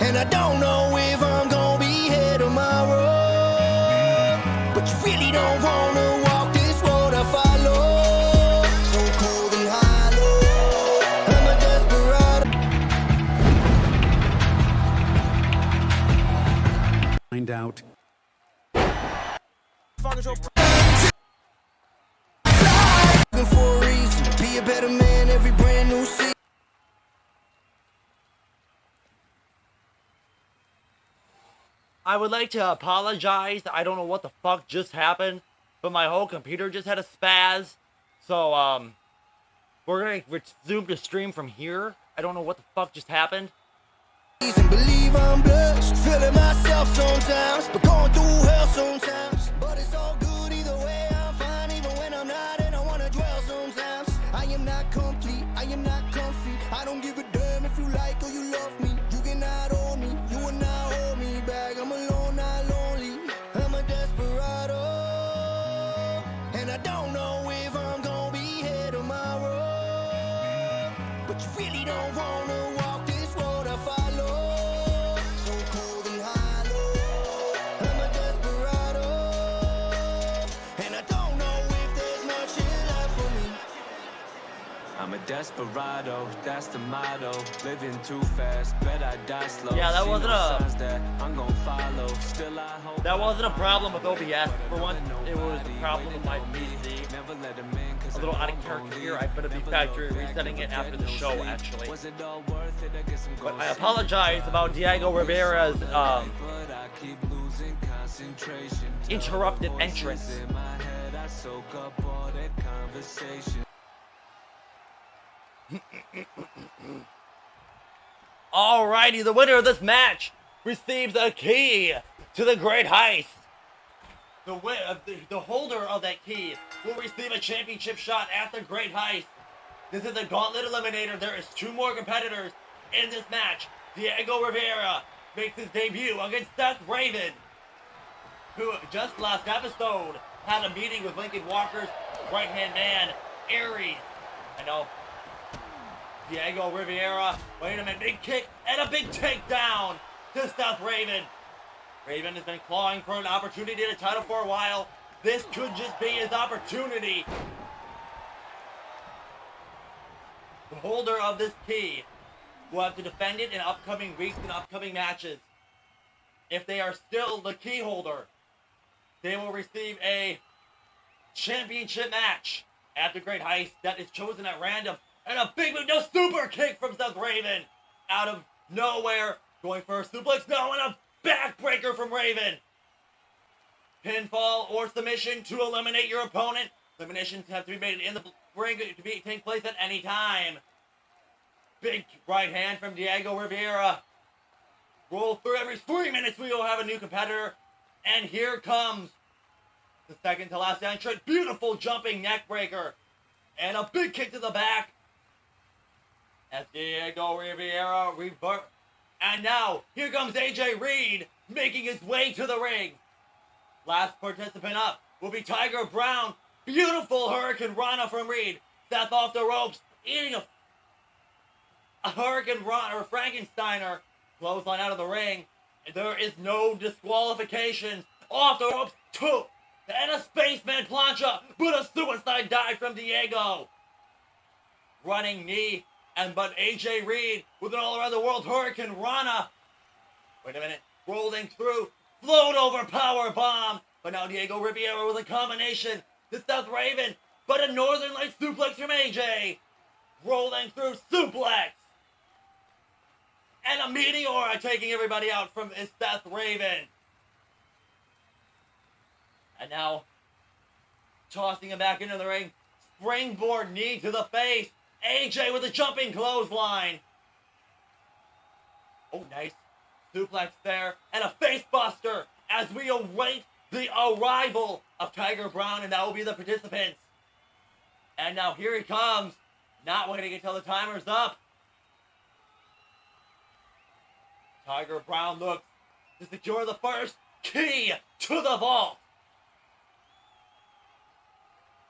and I don't know if I'm gonna be here tomorrow. But you really don't wanna walk this road I follow. So cold and hollow, I'm a desperado. Find out. Looking for a reason to be a better man every brand new season. I would like to apologize. I don't know what the fuck just happened, but my whole computer just had a spaz. So, we're gonna resume the stream from here. I don't know what the fuck just happened. Believe I'm blessed, feeling myself sometimes, but going through hell sometimes. But it's all good either way, I'm fine even when I'm not, and I wanna dwell sometimes. I am not Desperado, that's the motto. Living too fast, bet I die slow. Yeah, that wasn't I'm gonna follow. Still I hope that wasn't a problem with OBS. For one, it was a problem with my PC. A little out of character here. I'm gonna be factory resetting it after the show, actually. But I apologize about Diego Rivera's interrupted entrance. Alrighty, the winner of this match receives a key to the Great Heist. The holder of that key will receive a championship shot at the Great Heist. This is a Gauntlet eliminator. There is 2 more competitors in this match. Diego Rivera makes his debut against Seth Raven, who just last episode had a meeting with Lincoln Walker's right-hand man, Aries. I know. Diego Rivera, wait a minute, big kick and a big takedown to Seth Raven. Raven has been clawing for an opportunity to title for a while. This could just be his opportunity. The holder of this key will have to defend it in upcoming weeks and upcoming matches. If they are still the key holder, they will receive a championship match at the Great Heist that is chosen at random. And a big move, no, super kick from Seth Raven out of nowhere, going for a suplex, no, and a backbreaker from Raven. Pinfall or submission to eliminate your opponent. Eliminations have to be made in the ring to take place at any time. Big right hand from Diego Rivera. Roll through every 3 minutes, we will have a new competitor. And here comes the second to last entrant. Beautiful jumping neck breaker. And a big kick to the back. As Diego Rivera revert. And now, here comes AJ Reed, making his way to the ring. Last participant up will be Tiger Brown. Beautiful Hurricane Rana from Reed. Seth off the ropes, eating a Hurricane Rana or Frankensteiner. Clothesline out of the ring. And there is no disqualification. Off the ropes, 2. And a Spaceman plancha, but a suicide dive from Diego. Running knee. But AJ Reed with an all-around-the-world Hurricane Rana. Wait a minute. Rolling through. Float over power bomb. But now Diego Rivera with a combination to Seth Raven. But a Northern Lights suplex from AJ. Rolling through suplex. And a Meteor taking everybody out from Seth Raven. And now tossing him back into the ring. Springboard knee to the face. AJ with a jumping clothesline. Oh, nice. Suplex there. And a face buster as we await the arrival of Tiger Brown, and that will be the participants. And now here he comes. Not waiting until the timer's up. Tiger Brown looks to secure the first key to the vault.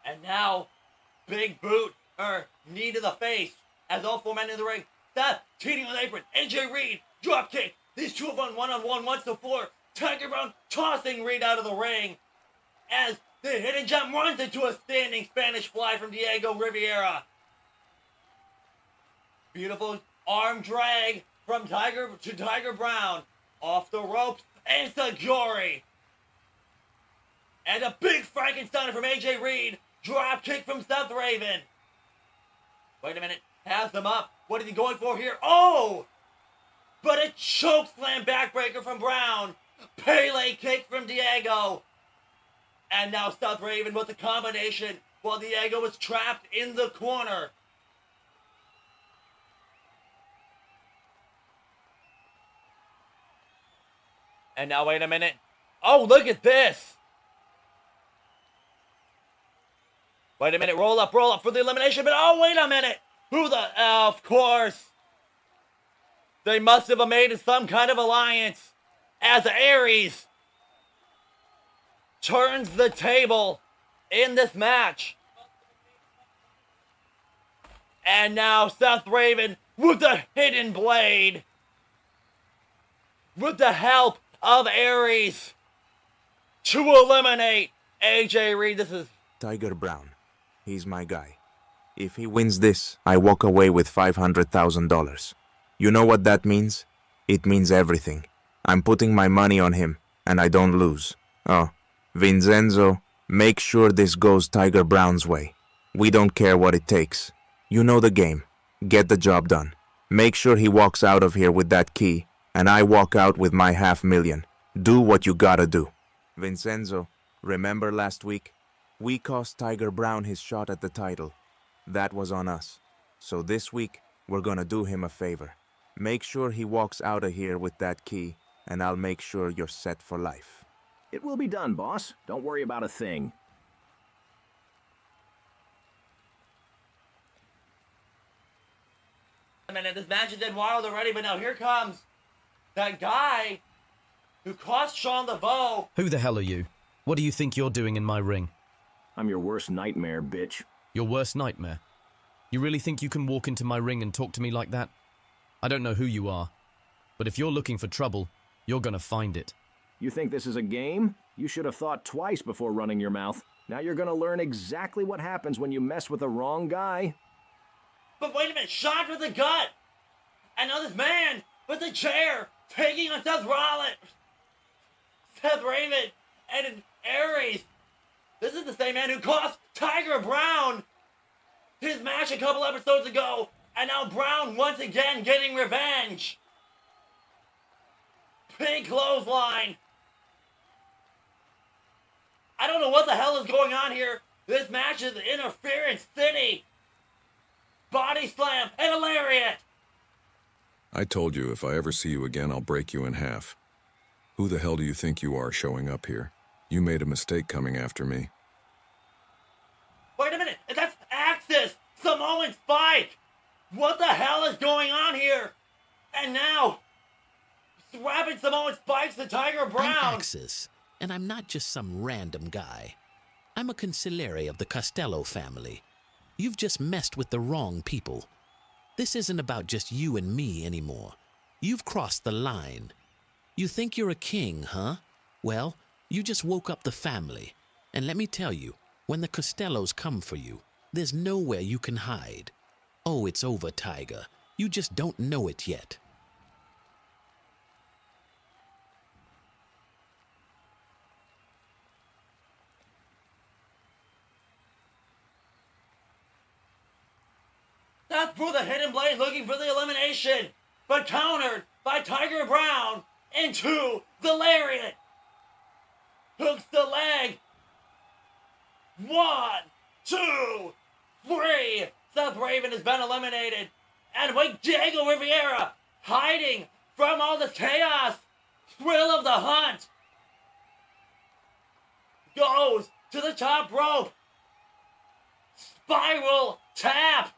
And now, big boot. Knee to the face as all 4 men in the ring. Seth cheating on the apron. AJ Reed, drop kick. These 2 of one-on-one once to 4. Tiger Brown tossing Reed out of the ring as the hidden gem runs into a standing Spanish fly from Diego Rivera. Beautiful arm drag from Tiger Brown. Off the ropes. And Saguri. And a big Frankensteiner from AJ Reed. Drop kick from Seth Raven. Wait a minute. Has them up. What is he going for here? Oh! But a choke slam backbreaker from Brown. Pele kick from Diego. And now Seth Raven with the combination while Diego was trapped in the corner. And now wait a minute. Oh, look at this. Wait a minute, roll up for the elimination, but oh, wait a minute! Of course! They must have made some kind of alliance as Aries turns the table in this match. And now Seth Raven with the hidden blade. With the help of Aries to eliminate AJ Reed. This is Tiger Brown. He's my guy. If he wins this, I walk away with $500,000. You know what that means? It means everything. I'm putting my money on him, and I don't lose. Oh, Vincenzo, make sure this goes Tiger Brown's way. We don't care what it takes. You know the game. Get the job done. Make sure he walks out of here with that key, and I walk out with my $500,000. Do what you gotta do. Vincenzo, remember last week? We cost Tiger Brown his shot at the title. That was on us. So this week, we're gonna do him a favor. Make sure he walks out of here with that key, and I'll make sure you're set for life. It will be done, boss. Don't worry about a thing. A minute, this match has been wild already, but now here comes that guy who cost Sean Laveau. Who the hell are you? What do you think you're doing in my ring? I'm your worst nightmare, bitch. Your worst nightmare? You really think you can walk into my ring and talk to me like that? I don't know who you are, but if you're looking for trouble, you're gonna find it. You think this is a game? You should have thought twice before running your mouth. Now you're gonna learn exactly what happens when you mess with the wrong guy. But wait a minute, shot with the gut! And now this man with the chair taking on Seth Rollins, Seth Raven, and Aries. This is the same man who cost Tiger Brown his match a couple episodes ago, and now Brown once again getting revenge. Big clothesline. I don't know what the hell is going on here. This match is Interference City. Body slam and a lariat. I told you if I ever see you again, I'll break you in half. Who the hell do you think you are showing up here? You made a mistake coming after me. Wait a minute, that's Axis! Samoan Spike! What the hell is going on here? And now, rapid Samoan Spikes to Tiger Brown! I'm Axis, and I'm not just some random guy. I'm a consigliere of the Costello family. You've just messed with the wrong people. This isn't about just you and me anymore. You've crossed the line. You think you're a king, huh? Well, you just woke up the family. And let me tell you, when the Costellos come for you, there's nowhere you can hide. Oh, it's over, Tiger. You just don't know it yet. Seth threw the hidden blade looking for the elimination, but countered by Tiger Brown into the lariat. Hooks the leg. 1, 2, 3. Seth Raven has been eliminated. And wait, Diego Rivera hiding from all this chaos. Thrill of the hunt. Goes to the top rope. Spiral tap.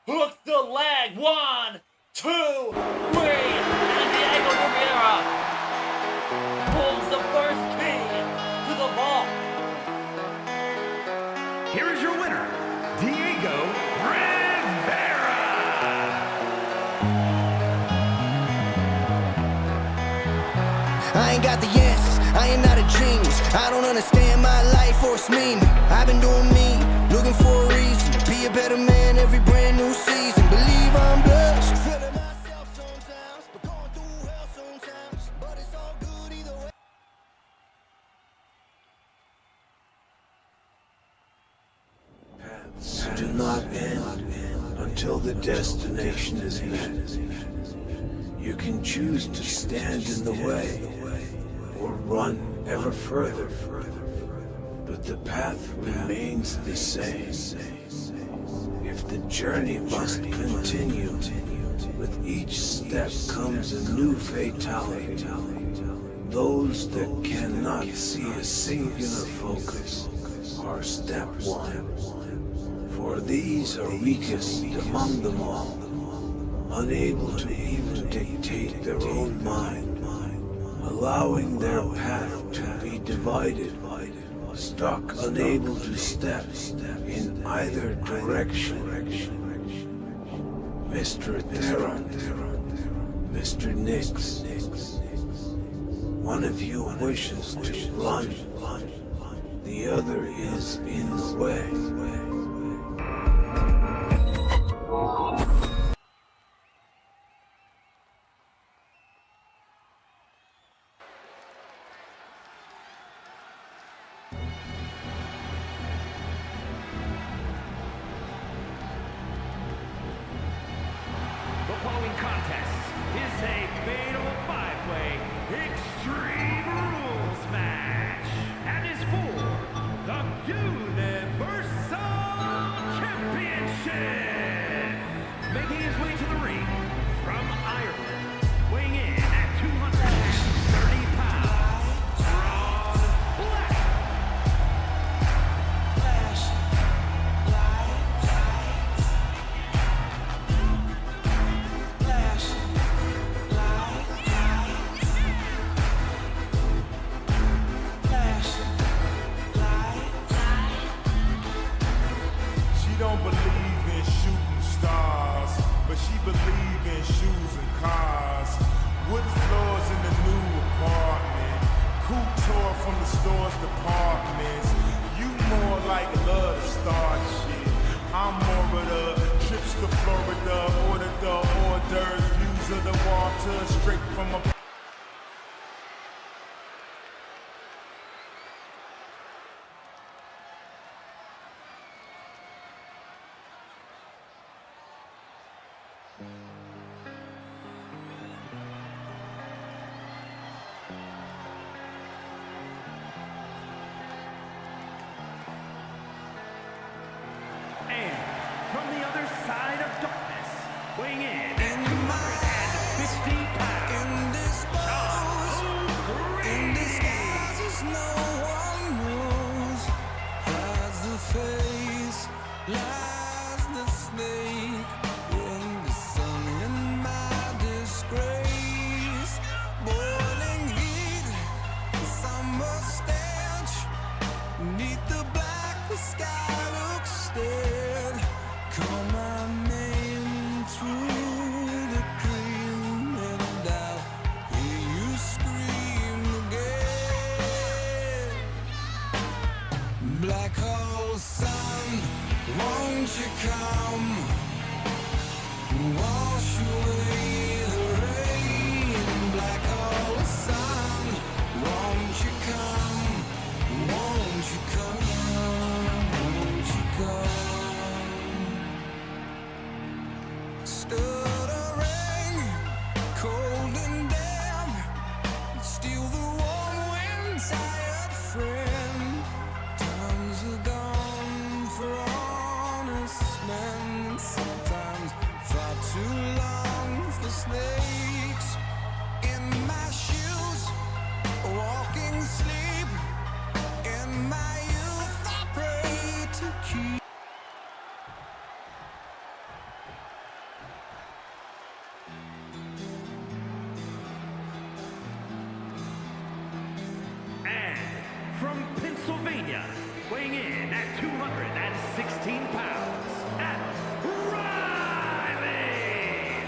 Hooks the leg. 1, 2, 3. And Diego Rivera pulls the first key to the vault. Here is your winner, Diego Rivera. I ain't got the answers, I am not a genius. I don't understand my life or its meaning. I've been doing me, looking for a reason to be a better man every brand new season. Believe I'm blessed, feeling myself sometimes, but going through hell sometimes. But it's all good either way. Paths do not end until the destination is met. You can choose to stand in the way or run ever further, but the path remains the same. If the journey must continue, with each step comes a new fatality. Those that cannot see a singular focus are step one. For these are weakest among them all, unable to even dictate their own mind, allowing their path to be divided, stuck unable to step in either direction. Mr. Theron, Mr. Nix, one of you wishes to run, the other is in the way. waters of the water, straight from a... And from the other side of darkness, weighing in at 250 pounds, In disguises no one knows. Hides the face, lies the snake. In the sun, in my disgrace. Boiling heat, summer stench. Neath the black, the sky looks dead. Call my name through the cream, and I'll hear you scream again. Black hole sun, won't you come? Wash away the rain. Black hole sun, won't you come? Won't you come? Won't you come? Stuttering, cold and damp, steal the warm wind, tired friend. Times are gone for honest men, sometimes far too long for snakes. In my shoes, walking sleep. In my youth, I pray to keep. and from Pennsylvania, weighing in at 216 pounds, Adam Riley.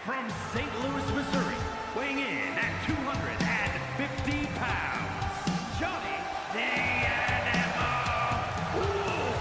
From St. Louis, Missouri, weighing in at 250 pounds, Johnny the Animal Wool.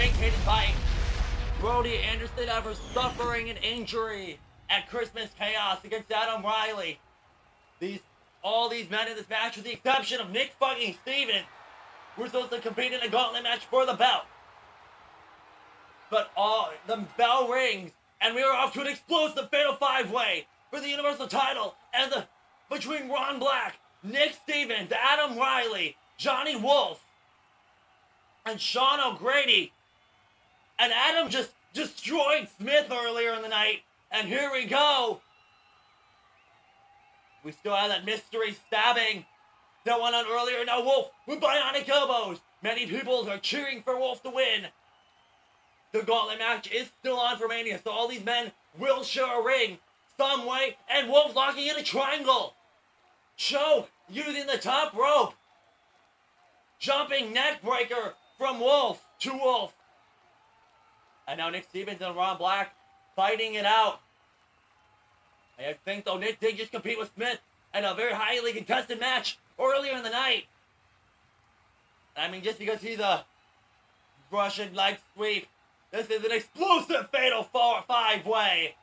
vacated by Brody Anderson after suffering an injury at Christmas Chaos against Adam Riley. All these men in this match, with the exception of Nick fucking Stevens, were supposed to compete in a gauntlet match for the belt. But the bell rings, and we are off to an explosive fatal 5-way for the Universal title, and between Ron Black, Nick Stevens, Adam Riley, Johnny Wolf, and Sean O'Grady. And Adam just destroyed Smith earlier in the night, and here we go. We still have that mystery stabbing that went on earlier. Now Wolf with bionic elbows. Many people are cheering for Wolf to win. The gauntlet match is still on for Mania, so all these men will share a ring some way, and Wolf locking in a triangle. Choke using the top rope. Jumping neck breaker from Wolf to Wolf. And now Nick Stevens and Ron Black fighting it out. I think, though, Nick did just compete with Smith in a very highly contested match earlier in the night. I mean, just because he's a Russian leg sweep, this is an explosive fatal 5-way.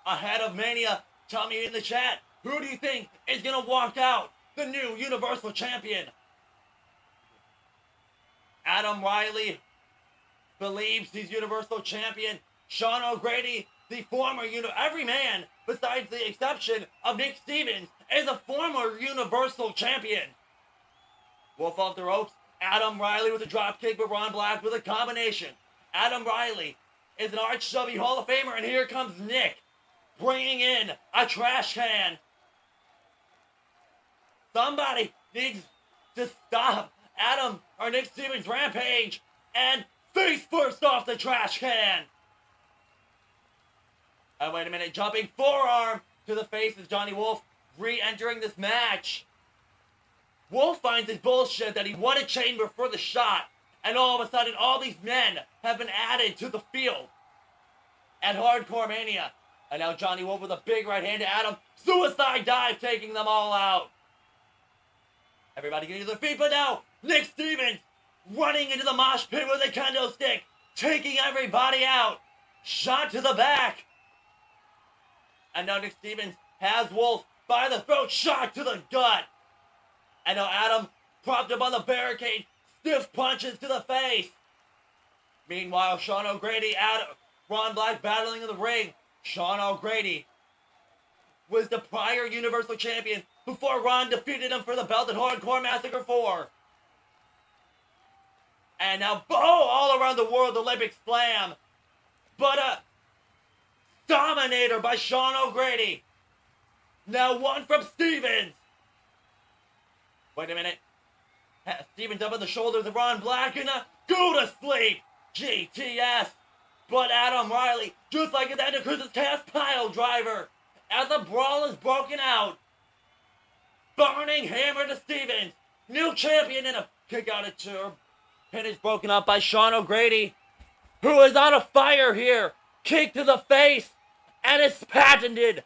Ahead of Mania, tell me in the chat, who do you think is going to walk out the new Universal Champion? Adam Riley believes he's Universal Champion. Sean O'Grady, the former every man, besides the exception of Nick Stevens, is a former Universal Champion. Wolf off the ropes. Adam Riley with a drop kick, but Ron Black with a combination. Adam Riley is an RHW Hall of Famer, and here comes Nick, bringing in a trash can. Somebody needs to stop Nick Stevens' rampage and face first off the trash can. Wait a minute, jumping forearm to the face is Johnny Wolf re-entering this match. Wolf finds it bullshit that he won a chamber for the shot, and all of a sudden all these men have been added to the field at Hardcore Mania. And now Johnny Wolf with a big right hand to Adam. Suicide dive taking them all out. Everybody getting to their feet, but now Nick Stevens running into the mosh pit with a kendo stick, taking everybody out. Shot to the back. And now Nick Stevens has Wolf by the throat, shot to the gut. And now Adam propped up on the barricade, stiff punches to the face. Meanwhile, Sean O'Grady, Ron Black battling in the ring. Sean O'Grady was the prior Universal Champion before Ron defeated him for the belt at Hardcore Massacre 4. And now, all around the world, Olympic Slam. But a Dominator by Sean O'Grady. Now one from Stevens. Wait a minute. Stevens up on the shoulders of Ron Black and a go to sleep. GTS. But Adam Riley, just like his Ender Cruz's cast pile driver, as the brawl is broken out. Burning hammer to Stevens. New champion in a kick out of two. Pin is broken up by Sean O'Grady, who is on a fire here. Kick to the face, and it's patented